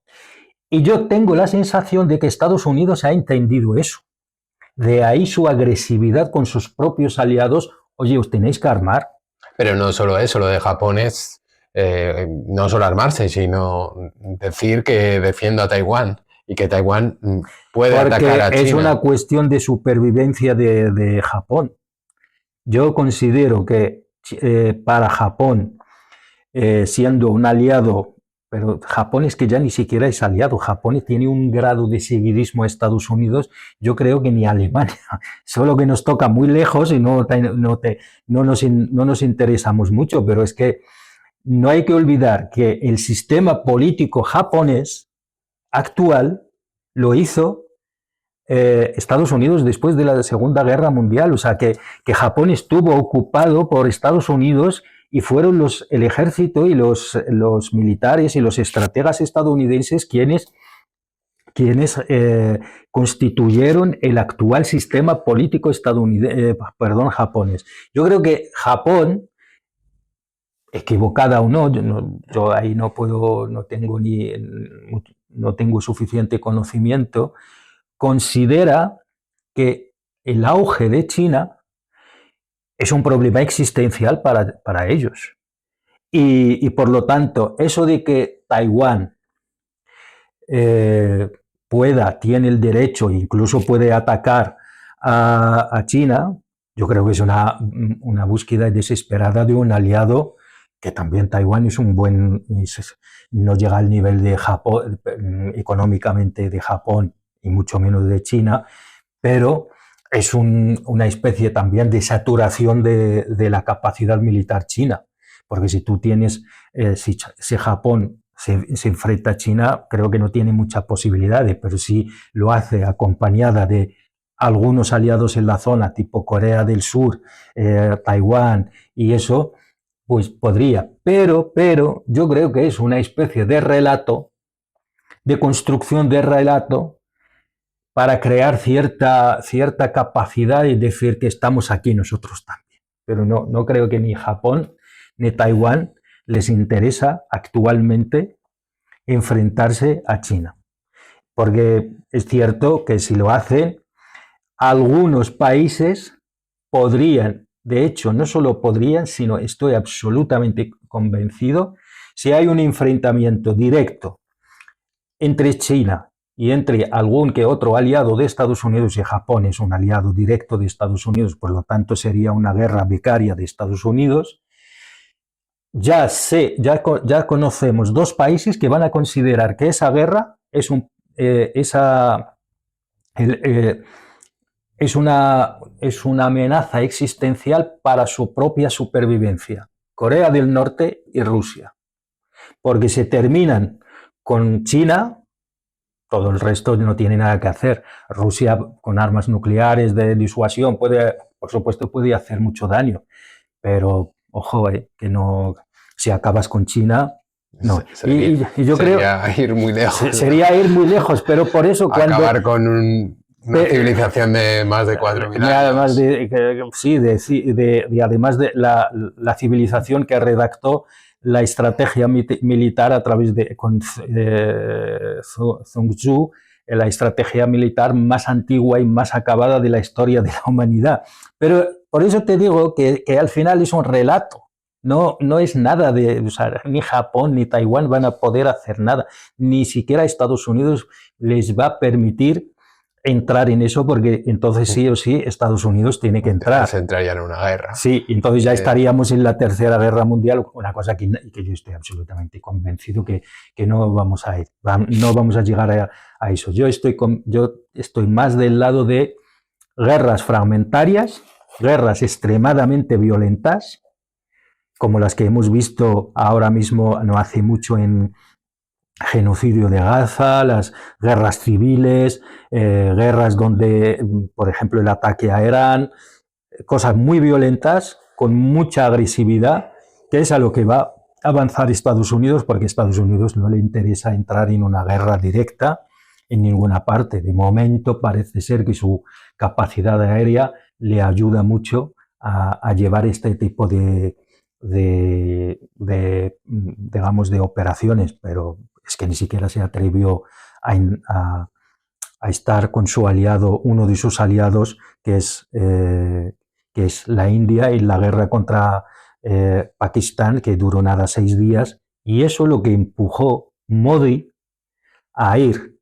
Y yo tengo la sensación de que Estados Unidos ha entendido eso. De ahí su agresividad con sus propios aliados. Oye, os tenéis que armar. Pero no solo eso, lo de Japón es no solo armarse, sino decir que defiendo a Taiwán y que Taiwán puede atacar a China. Es una cuestión de supervivencia de Japón. Yo considero que para Japón, siendo un aliado, pero Japón es que ya ni siquiera es aliado, Japón tiene un grado de seguidismo a Estados Unidos, yo creo que ni Alemania, solo que nos toca muy lejos y no nos interesamos mucho, pero es que no hay que olvidar que el sistema político japonés actual lo hizo Estados Unidos después de la Segunda Guerra Mundial, o sea que Japón estuvo ocupado por Estados Unidos y fueron el ejército y los militares y los estrategas estadounidenses quienes constituyeron el actual sistema político japonés. Yo creo que Japón, equivocada o no, yo ahí no tengo suficiente conocimiento, considera que el auge de China es un problema existencial para ellos. Y por lo tanto, eso de que Taiwán tiene el derecho, incluso puede atacar a China, yo creo que es una búsqueda desesperada de un aliado, que también Taiwán es no llega al nivel de Japón, económicamente de Japón, y mucho menos de China, pero es una especie también de saturación de la capacidad militar china. Porque si tú tienes, si Japón se enfrenta a China, creo que no tiene muchas posibilidades, pero si lo hace acompañada de algunos aliados en la zona, tipo Corea del Sur, Taiwán y eso, pues podría. Pero yo creo que es una especie de relato, de construcción de relato, para crear cierta capacidad y decir que estamos aquí nosotros también. Pero no creo que ni Japón ni Taiwán les interesa actualmente enfrentarse a China. Porque es cierto que si lo hacen, algunos países podrían, de hecho, no solo podrían, sino estoy absolutamente convencido, si hay un enfrentamiento directo entre China y entre algún que otro aliado de Estados Unidos, y Japón es un aliado directo de Estados Unidos, por lo tanto sería una guerra vicaria de Estados Unidos, ya conocemos dos países que van a considerar que esa guerra es una amenaza existencial para su propia supervivencia. Corea del Norte y Rusia. Porque se terminan con China, todo el resto no tiene nada que hacer. Rusia con armas nucleares de disuasión por supuesto, puede hacer mucho daño. Pero, ojo, que no, si acabas con China, no. Sería ir muy lejos. Sería ir muy lejos, pero por eso acabar con una civilización de más de 4.000 años. Además además de la civilización que redactó la estrategia militar a través de Sun Tzu, la estrategia militar más antigua y más acabada de la historia de la humanidad. Pero por eso te digo que al final es un relato. No es nada ni Japón ni Taiwán van a poder hacer nada. Ni siquiera Estados Unidos les va a permitir entrar en eso, porque entonces sí o sí Estados Unidos tiene que entrar. Se entraría en una guerra. Sí, entonces ya estaríamos en la Tercera Guerra Mundial, una cosa que yo estoy absolutamente convencido que no vamos a ir, no vamos a llegar a eso. Yo estoy más del lado de guerras fragmentarias, guerras extremadamente violentas, como las que hemos visto ahora mismo, no hace mucho, en genocidio de Gaza, las guerras civiles, guerras donde, por ejemplo, el ataque a Irán, cosas muy violentas, con mucha agresividad, que es a lo que va a avanzar Estados Unidos, porque a Estados Unidos no le interesa entrar en una guerra directa en ninguna parte. De momento parece ser que su capacidad aérea le ayuda mucho a llevar este tipo digamos, de operaciones, pero es que ni siquiera se atrevió a estar con su aliado, uno de sus aliados, que es la India, y la guerra contra Pakistán, que duró nada 6 días, y eso es lo que empujó Modi a ir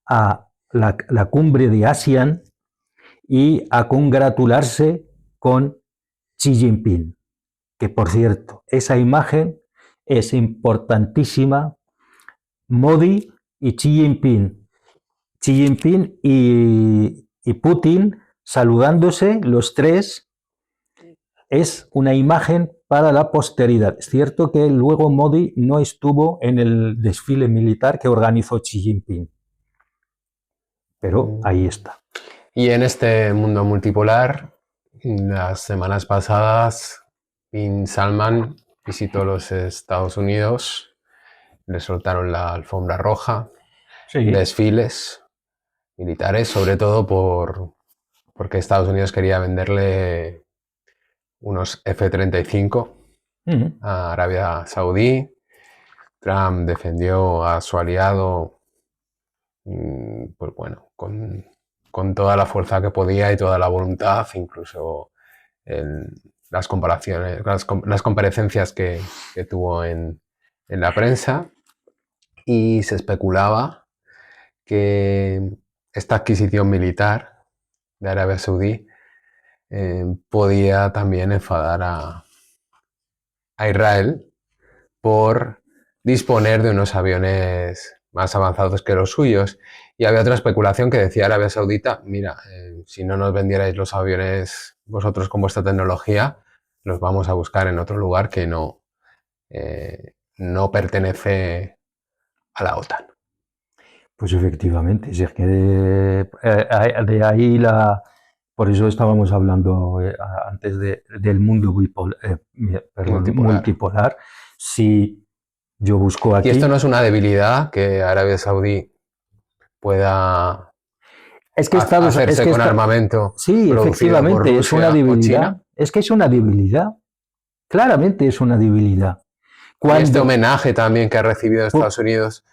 a la cumbre de ASEAN y a congratularse con Xi Jinping. Que, por cierto, esa imagen es importantísima. Modi y Xi Jinping. Xi Jinping y Putin saludándose, los tres, es una imagen para la posteridad. Es cierto que luego Modi no estuvo en el desfile militar que organizó Xi Jinping, pero ahí está. Y en este mundo multipolar, las semanas pasadas, Bin Salman visitó los Estados Unidos, le soltaron la alfombra roja, sí, desfiles militares, sobre todo porque Estados Unidos quería venderle unos F-35 a Arabia Saudí. Trump defendió a su aliado, pues bueno, con toda la fuerza que podía y toda la voluntad, incluso las comparecencias que tuvo en la prensa, y se especulaba que esta adquisición militar de Arabia Saudí podía también enfadar a Israel por disponer de unos aviones más avanzados que los suyos. Y había otra especulación que decía Arabia Saudita: mira, si no nos vendierais los aviones vosotros con vuestra tecnología, los vamos a buscar en otro lugar que no pertenece a la OTAN. Pues efectivamente, si es que de ahí por eso estábamos hablando antes del mundo multipolar. Si yo busco aquí... ¿Y esto no es una debilidad que Arabia Saudí pueda hacerse con armamento? Sí, efectivamente, es una debilidad. Es que es una debilidad. Claramente es una debilidad. Y este homenaje también que ha recibido Estados Unidos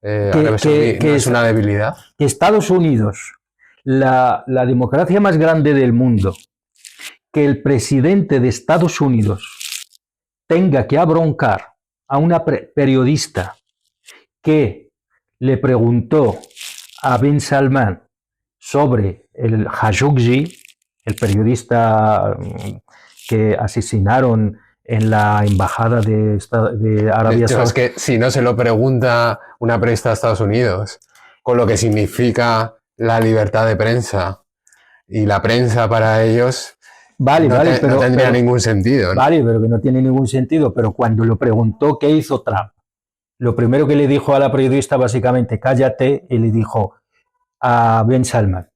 ¿no es una debilidad? Que Estados Unidos, la democracia más grande del mundo, que el presidente de Estados Unidos tenga que abroncar a una periodista que le preguntó a Bin Salman sobre el Khashoggi, el periodista que asesinaron en la embajada de Arabia Saudita. Es que si no se lo pregunta una periodista de Estados Unidos, con lo que significa la libertad de prensa y la prensa para ellos, pero no tendría ningún sentido, ¿no? Vale, pero que no tiene ningún sentido. Pero cuando lo preguntó qué hizo Trump, lo primero que le dijo a la periodista básicamente, cállate, y le dijo a Ben Salman,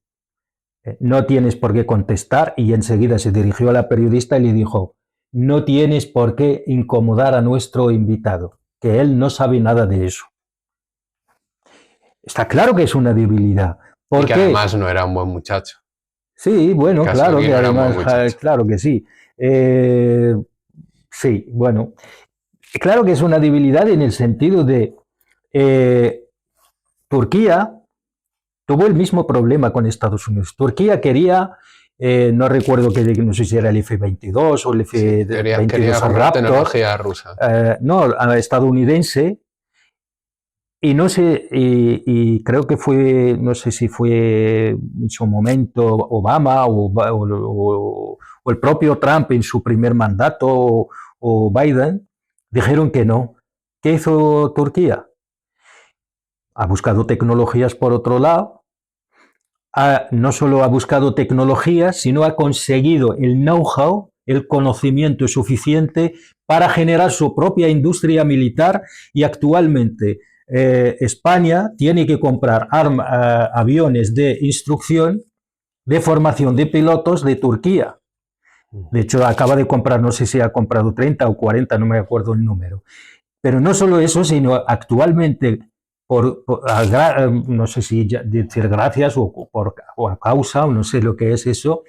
no tienes por qué contestar, y enseguida se dirigió a la periodista y le dijo, no tienes por qué incomodar a nuestro invitado, que él no sabe nada de eso. Está claro que es una debilidad. Y que además no era un buen muchacho. Sí, bueno, claro que además, claro que sí. Sí, bueno, claro que es una debilidad en el sentido de Turquía tuvo el mismo problema con Estados Unidos. Turquía quería, no recuerdo no sé si era el F-22 o el F-22 quería Raptor, tecnología rusa. No, estadounidense. Y no sé, y creo que fue, no sé si fue en su momento Obama o el propio Trump en su primer mandato o Biden, dijeron que no. ¿Qué hizo Turquía? Ha buscado tecnologías por otro lado, no solo ha buscado tecnologías, sino ha conseguido el know-how, el conocimiento suficiente para generar su propia industria militar, y actualmente España tiene que comprar aviones de instrucción, de formación de pilotos de Turquía. De hecho, acaba de comprar, no sé si ha comprado 30 o 40, no me acuerdo el número. Pero no solo eso, sino actualmente, no sé si decir gracias o a causa, o no sé lo que es eso,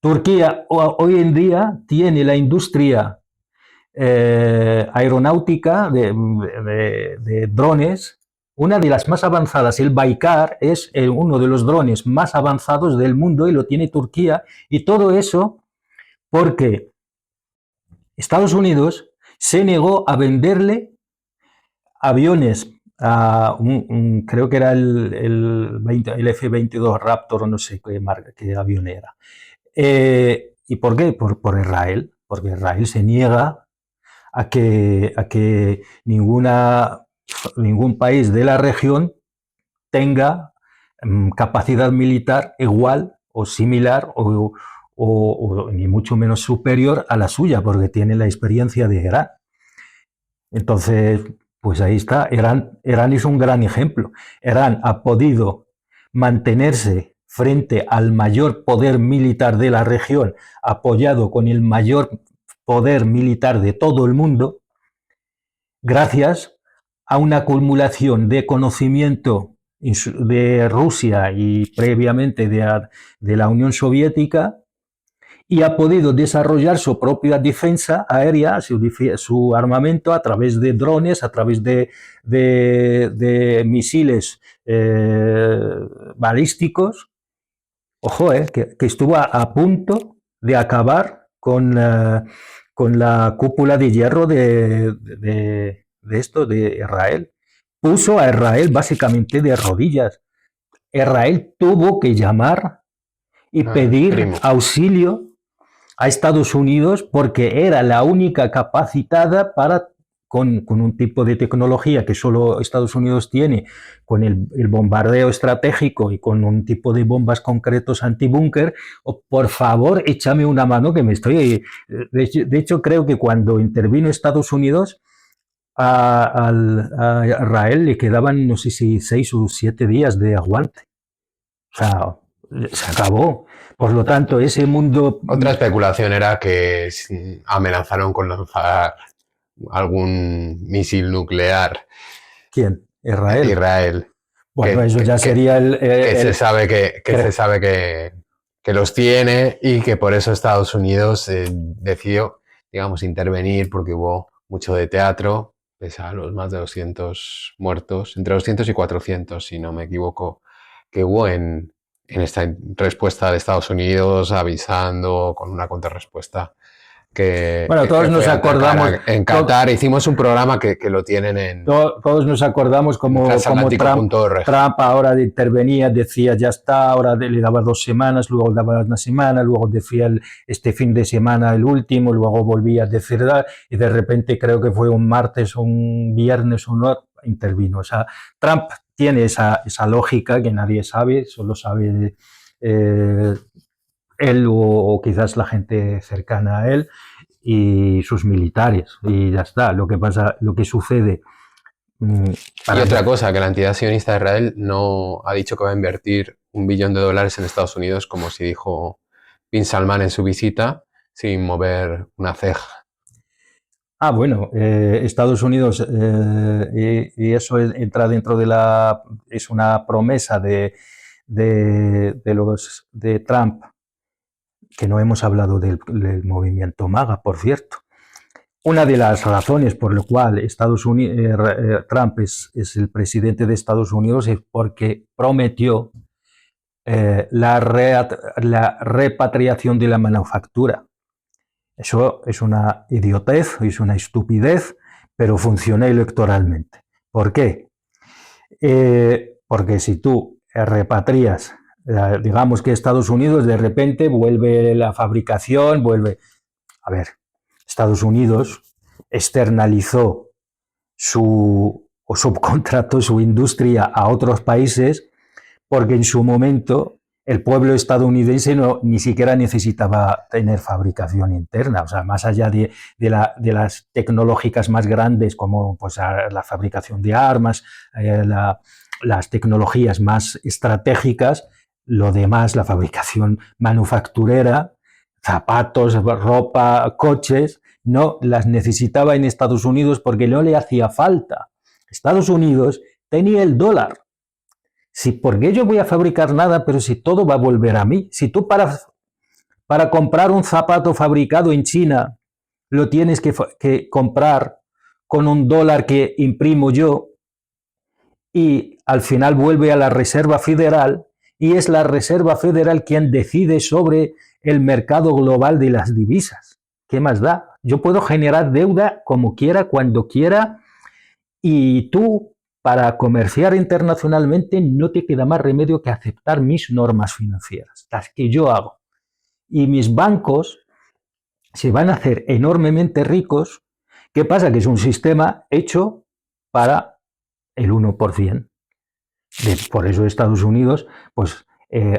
Turquía hoy en día tiene la industria aeronáutica de drones, una de las más avanzadas. El Baykar es uno de los drones más avanzados del mundo y lo tiene Turquía, y todo eso porque Estados Unidos se negó a venderle aviones a creo que era el F-22 Raptor, o no sé qué avión era. ¿Y por qué? Por Israel, porque Israel se niega a que ningún país de la región tenga capacidad militar igual o similar o ni mucho menos superior a la suya, porque tiene la experiencia de Irán. Entonces, pues ahí está, Irán es un gran ejemplo. Irán ha podido mantenerse frente al mayor poder militar de la región, apoyado con el mayor poder militar de todo el mundo, gracias a una acumulación de conocimiento de Rusia y previamente de la Unión Soviética, y ha podido desarrollar su propia defensa aérea, su armamento a través de drones, a través de misiles balísticos. Ojo, que estuvo a punto de acabar con la cúpula de hierro de Israel. Puso a Israel básicamente de rodillas. Israel tuvo que llamar y pedir auxilio a Estados Unidos, porque era la única capacitada con un tipo de tecnología que solo Estados Unidos tiene, con el bombardeo estratégico y con un tipo de bombas concretos antibúnker. Por favor, échame una mano que me estoy... De hecho, creo que cuando intervino Estados Unidos, a Israel le quedaban, no sé si 6 o 7 días de aguante. O sea, se acabó. Por lo tanto, ese mundo... Otra especulación era que amenazaron con lanzar algún misil nuclear. ¿Quién? ¿Israel? Israel. Bueno, eso ya sería se sabe que los tiene, y que por eso Estados Unidos decidió, digamos, intervenir porque hubo mucho de teatro, pese a los más de 200 muertos, entre 200 y 400, si no me equivoco, que hubo en esta respuesta de Estados Unidos avisando con una contrarrespuesta Bueno, todos que nos fue acordamos, atacar en Qatar. Hicimos un programa que lo tienen todos nos acordamos en como transatlántico.org. Trump ahora intervenía, decía ya está, ahora le daba 2 semanas, luego daba una semana, luego decía este fin de semana el último, luego volvía a decir, y de repente creo que fue un martes o un viernes o no, intervino. O sea, Trump tiene esa lógica que nadie sabe, solo sabe él o quizás la gente cercana a él y sus militares, y ya está. Lo que pasa, lo que sucede. Y otra cosa, que la entidad sionista de Israel no ha dicho que va a invertir $1 billón en Estados Unidos, como si dijo Bin Salman en su visita, sin mover una ceja. Bueno, Estados Unidos, y eso entra dentro de es una promesa de Trump, que no hemos hablado del movimiento MAGA, por cierto. Una de las razones por la cual Trump es el presidente de Estados Unidos es porque prometió la repatriación de la manufactura. Eso es una idiotez, es una estupidez, pero funciona electoralmente. ¿Por qué? Porque si tú repatrias, digamos que Estados Unidos de repente vuelve la fabricación, A ver, Estados Unidos externalizó o subcontrató su industria a otros países porque en su momento el pueblo estadounidense ni siquiera necesitaba tener fabricación interna. O sea, más allá de las tecnológicas más grandes como pues, la fabricación de armas, las tecnologías más estratégicas, lo demás, la fabricación manufacturera, zapatos, ropa, coches, no las necesitaba en Estados Unidos porque no le hacía falta. Estados Unidos tenía el dólar. Si, ¿por qué yo voy a fabricar nada, pero si todo va a volver a mí? Si tú para comprar un zapato fabricado en China lo tienes que comprar con un dólar que imprimo yo y al final vuelve a la Reserva Federal y es la Reserva Federal quien decide sobre el mercado global de las divisas. ¿Qué más da? Yo puedo generar deuda como quiera, cuando quiera, y tú, para comerciar internacionalmente, no te queda más remedio que aceptar mis normas financieras, las que yo hago. Y mis bancos se van a hacer enormemente ricos. ¿Qué pasa? Que es un sistema hecho para el 1%. Por eso Estados Unidos, pues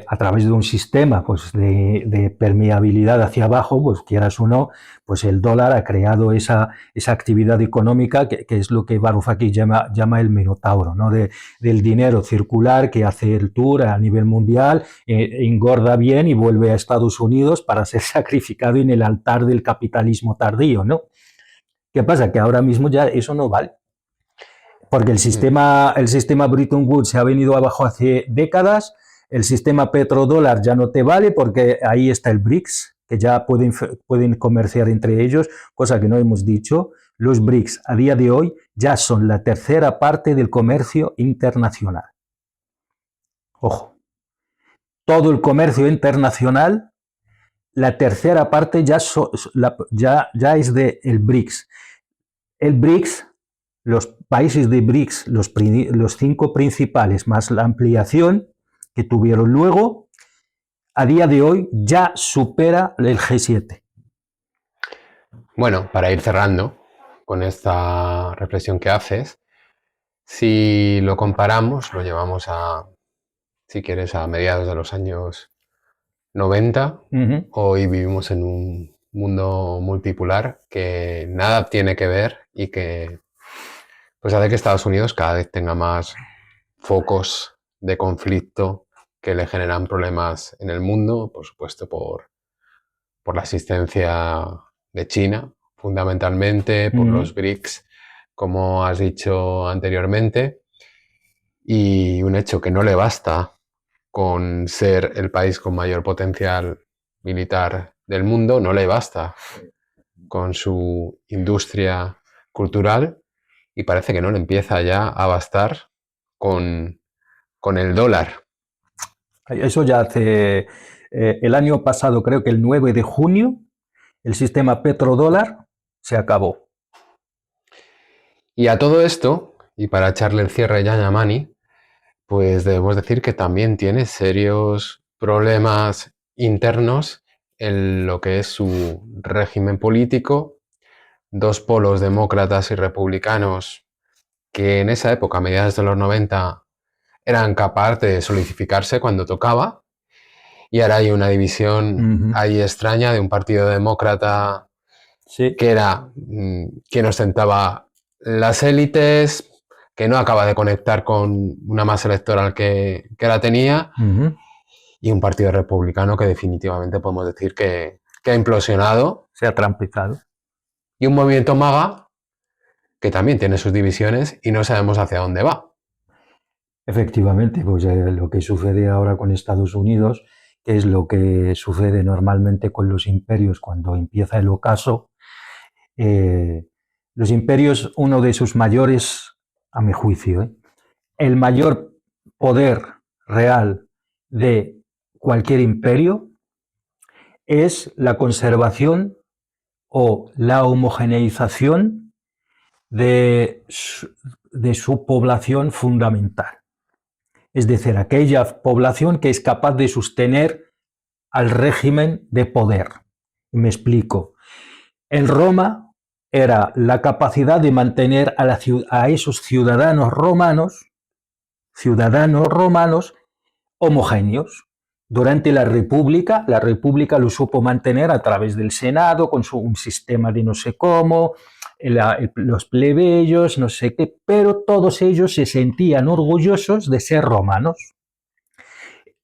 a través de un sistema pues, de permeabilidad hacia abajo, pues quieras o no, pues el dólar ha creado esa actividad económica que es lo que Varoufakis llama el minotauro, ¿no? Del dinero circular que hace el tour a nivel mundial, engorda bien y vuelve a Estados Unidos para ser sacrificado en el altar del capitalismo tardío, ¿no? ¿Qué pasa? Que ahora mismo ya eso no vale. Porque el sistema Bretton Woods se ha venido abajo hace décadas, el sistema petrodólar ya no te vale porque ahí está el BRICS, que ya pueden comerciar entre ellos, cosa que no hemos dicho. Los BRICS a día de hoy ya son la tercera parte del comercio internacional. Ojo, todo el comercio internacional, la tercera parte ya es del BRICS. El BRICS, los países de BRICS, los 5 principales, más la ampliación que tuvieron luego, a día de hoy ya supera el G7. Bueno, para ir cerrando con esta reflexión que haces, si lo comparamos, lo llevamos si quieres, a mediados de los años 90, hoy vivimos en un mundo multipolar que nada tiene que ver y que pues hace que Estados Unidos cada vez tenga más focos de conflicto que le generan problemas en el mundo, por supuesto por la asistencia de China, fundamentalmente, por los BRICS, como has dicho anteriormente, y un hecho que no le basta con ser el país con mayor potencial militar del mundo, no le basta. con su industria cultural y parece que no le empieza ya a bastar con el dólar. Eso ya hace el año pasado, creo que el 9 de junio, el sistema petrodólar se acabó. Y a todo esto, y para echarle el cierre ya a Yamani, pues debemos decir que también tiene serios problemas internos en lo que es su régimen político, dos polos demócratas y republicanos que en esa época, a mediados de los 90, eran capaces de solidificarse cuando tocaba, y ahora hay una división ahí extraña de un partido demócrata que era quien ostentaba las élites, que no acaba de conectar con una masa electoral que la tenía, y un partido republicano que definitivamente podemos decir que ha implosionado. Se ha trampizado. Y un movimiento MAGA que también tiene sus divisiones y no sabemos hacia dónde va. Efectivamente, pues lo que sucede ahora con Estados Unidos, que es lo que sucede normalmente con los imperios cuando empieza el ocaso. Los imperios, uno de sus mayores, a mi juicio, el mayor poder real de cualquier imperio es la conservación o la homogeneización de su población fundamental. Es decir, aquella población que es capaz de sostener al régimen de poder. Y me explico. En Roma era la capacidad de mantener a esos ciudadanos romanos homogéneos. Durante la República lo supo mantener a través del Senado, con un sistema de no sé cómo, los plebeyos, no sé qué, pero todos ellos se sentían orgullosos de ser romanos.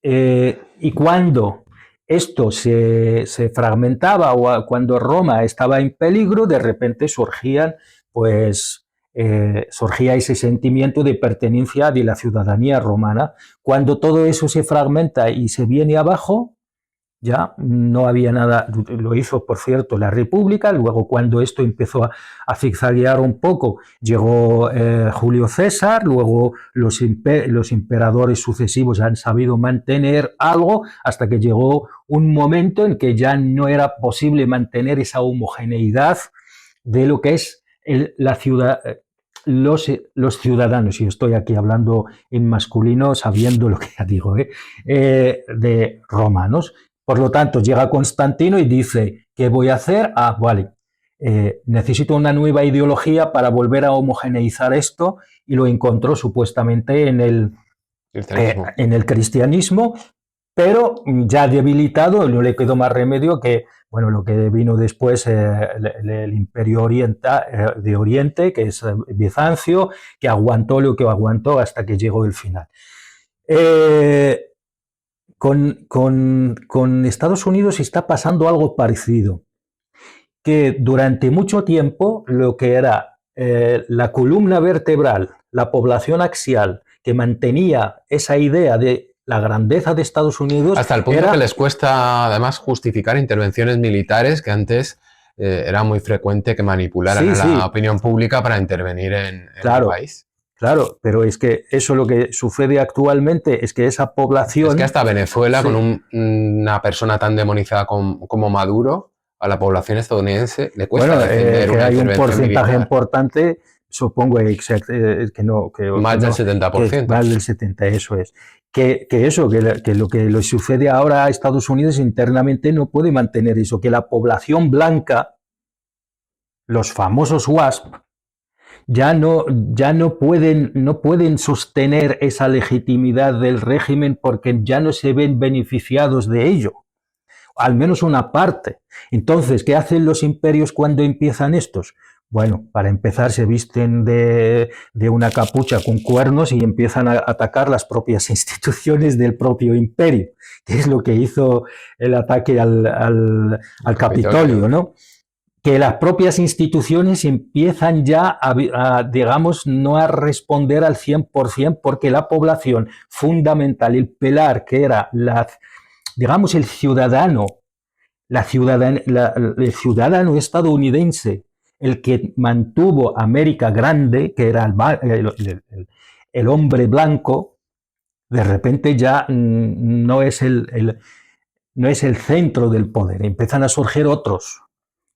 Y cuando esto se fragmentaba o cuando Roma estaba en peligro, de repente surgía ese sentimiento de pertenencia de la ciudadanía romana. Cuando todo eso se fragmenta y se viene abajo, ya no había nada. Lo hizo, por cierto, la República. Luego, cuando esto empezó a zigzaguear un poco, llegó Julio César. Luego los emperadores sucesivos han sabido mantener algo hasta que llegó un momento en que ya no era posible mantener esa homogeneidad de lo que es la ciudad. Los ciudadanos, y estoy aquí hablando en masculino sabiendo lo que ya digo, de romanos. Por lo tanto, llega Constantino y dice, ¿qué voy a hacer? Necesito una nueva ideología para volver a homogeneizar esto, y lo encontró supuestamente en el cristianismo, pero ya debilitado, no le quedó más remedio que lo que vino después, el Imperio de Oriente, que es Bizancio, que aguantó lo que aguantó hasta que llegó el final. Con Estados Unidos está pasando algo parecido, que durante mucho tiempo lo que era la columna vertebral, la población axial, que mantenía esa idea de la grandeza de Estados Unidos... Hasta el punto que les cuesta además justificar intervenciones militares, que antes era muy frecuente que manipularan a la opinión pública para intervenir en el país. Claro, pero es que eso, lo que sucede actualmente es que esa población... Es que hasta Venezuela, con una persona tan demonizada como Maduro, a la población estadounidense le cuesta defender una hay un porcentaje militar importante, supongo que no... más del 70%. Más del 70%, eso es. Que lo que le sucede ahora a Estados Unidos internamente no puede mantener eso, que la población blanca, los famosos WASP, ya no pueden sostener esa legitimidad del régimen porque ya no se ven beneficiados de ello, al menos una parte. Entonces, ¿qué hacen los imperios cuando empiezan estos? Bueno, para empezar se visten de una capucha con cuernos y empiezan a atacar las propias instituciones del propio imperio, que es lo que hizo el ataque al Capitolio, ¿no? Que las propias instituciones empiezan ya digamos, no a responder al 100%, porque la población fundamental, el pilar que era digamos, el ciudadano, el ciudadano estadounidense, el que mantuvo América grande, que era el hombre blanco, de repente ya no es no es el centro del poder, empiezan a surgir otros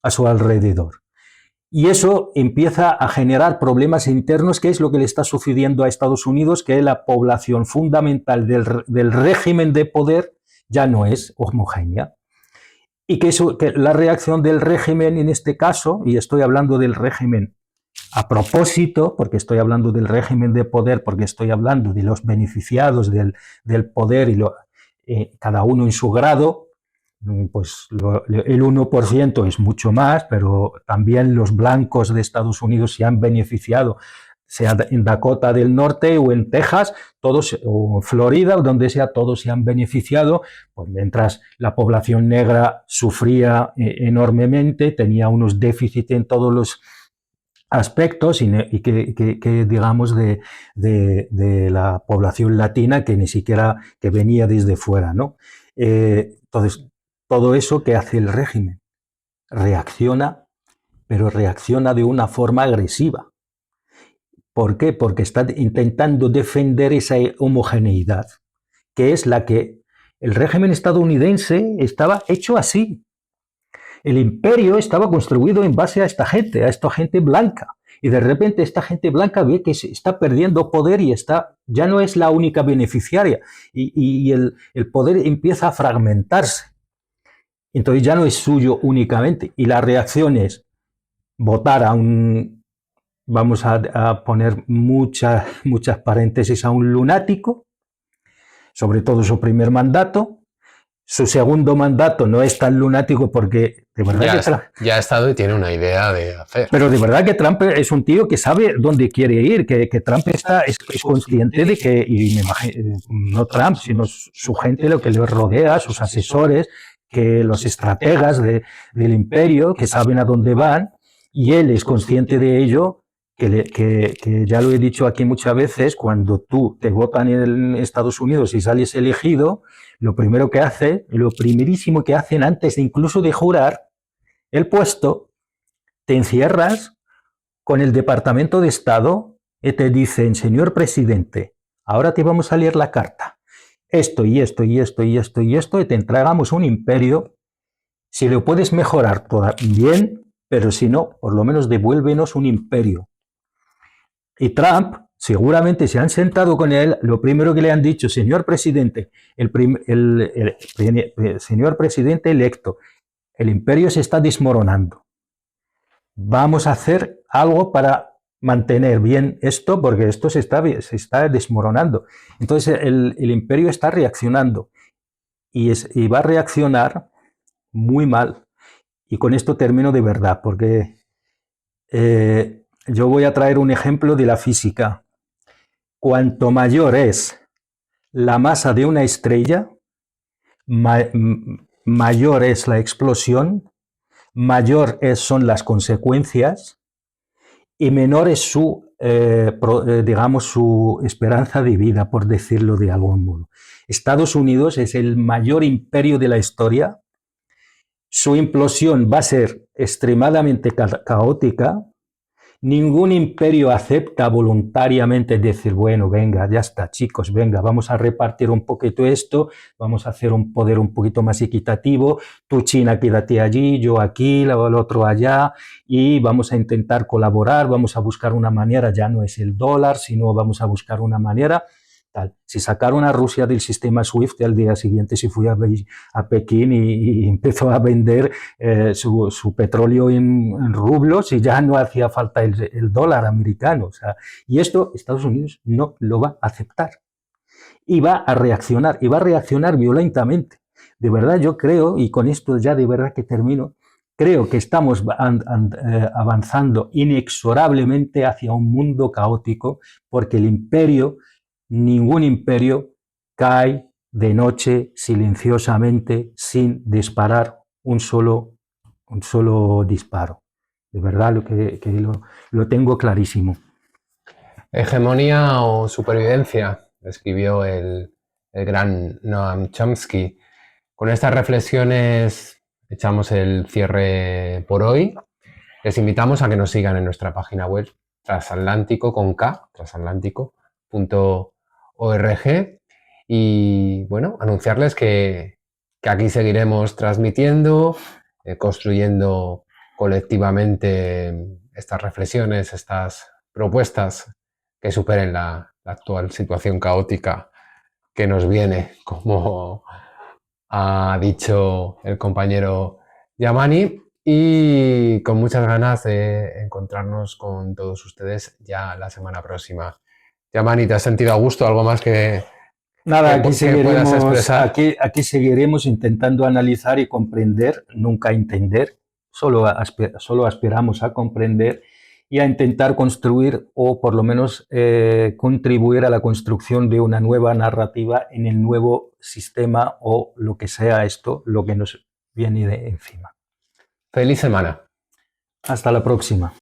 a su alrededor. Y eso empieza a generar problemas internos, que es lo que le está sucediendo a Estados Unidos, que la población fundamental del régimen de poder ya no es homogénea. Y que la reacción del régimen en este caso, y estoy hablando del régimen a propósito, porque estoy hablando del régimen de poder, porque estoy hablando de los beneficiados del poder y cada uno en su grado, pues el 1% es mucho más, pero también los blancos de Estados Unidos se han beneficiado, sea en Dakota del Norte o en Texas, todos, o Florida, o donde sea, todos se han beneficiado, pues mientras la población negra sufría enormemente, tenía unos déficits en todos los aspectos y que digamos de la población latina que ni siquiera que venía desde fuera, ¿no? Entonces, todo eso que hace el régimen reacciona, pero reacciona de una forma agresiva. ¿Por qué? Porque está intentando defender esa homogeneidad, que es la que el régimen estadounidense estaba hecho así. El imperio estaba construido en base a esta gente blanca. Y de repente esta gente blanca ve que se está perdiendo poder y ya no es la única beneficiaria. Y el poder empieza a fragmentarse. Entonces ya no es suyo únicamente. Y la reacción es votar vamos a poner muchas paréntesis, a un lunático, sobre todo su primer mandato. Su segundo mandato no es tan lunático porque de verdad ya ha estado y tiene una idea de hacer. Pero de verdad que Trump es un tío que sabe dónde quiere ir, que Trump es consciente de que, y me imagino, no Trump, sino su gente, lo que le rodea, sus asesores, que los estrategas del imperio, que saben a dónde van, y él es consciente de ello, que ya lo he dicho aquí muchas veces, cuando tú te votan en Estados Unidos y sales elegido, lo primerísimo que hacen antes incluso de jurar el puesto, te encierras con el Departamento de Estado y te dicen, señor presidente, ahora te vamos a leer la carta. Esto y esto y esto y esto y esto, y te entregamos un imperio. Si lo puedes mejorar, todo bien, pero si no, por lo menos devuélvenos un imperio. Y Trump, seguramente se han sentado con él, lo primero que le han dicho, señor presidente, señor presidente electo, el imperio se está desmoronando. Vamos a hacer algo para mantener bien esto, porque esto se está desmoronando. Entonces el imperio está reaccionando y va a reaccionar muy mal. Y con esto termino de verdad, porque yo voy a traer un ejemplo de la física. Cuanto mayor es la masa de una estrella, mayor es la explosión, mayor son las consecuencias y menor es digamos, su esperanza de vida, por decirlo de algún modo. Estados Unidos es el mayor imperio de la historia. Su implosión va a ser extremadamente caótica. Ningún imperio acepta voluntariamente decir, bueno, venga, ya está, chicos, venga, vamos a repartir un poquito esto, vamos a hacer un poder un poquito más equitativo, tú China quédate allí, yo aquí, el otro allá, y vamos a intentar colaborar, vamos a buscar una manera, ya no es el dólar, sino vamos a buscar una manera. Tal. Si sacaron a Rusia del sistema SWIFT, al día siguiente se fue a Pekín y empezó a vender su petróleo en rublos y ya no hacía falta el dólar americano. O sea, y esto Estados Unidos no lo va a aceptar. Y va a reaccionar violentamente. De verdad yo creo, y con esto ya de verdad que termino, creo que estamos avanzando inexorablemente hacia un mundo caótico porque ningún imperio cae de noche silenciosamente sin disparar un solo disparo. De verdad lo tengo clarísimo. Hegemonía o supervivencia, escribió el gran Noam Chomsky. Con estas reflexiones echamos el cierre por hoy. Les invitamos a que nos sigan en nuestra página web transatlántico con K, transatlántico.org. Y bueno, anunciarles que aquí seguiremos transmitiendo, construyendo colectivamente estas reflexiones, estas propuestas que superen la actual situación caótica que nos viene, como ha dicho el compañero Yamani, y con muchas ganas de encontrarnos con todos ustedes ya la semana próxima. Yamani, ¿te has sentido a gusto? ¿Algo más Nada, que puedas expresar? aquí seguiremos intentando analizar y comprender, nunca entender, solo aspiramos a comprender y a intentar construir o por lo menos contribuir a la construcción de una nueva narrativa en el nuevo sistema o lo que sea esto, lo que nos viene de encima. Feliz semana. Hasta la próxima.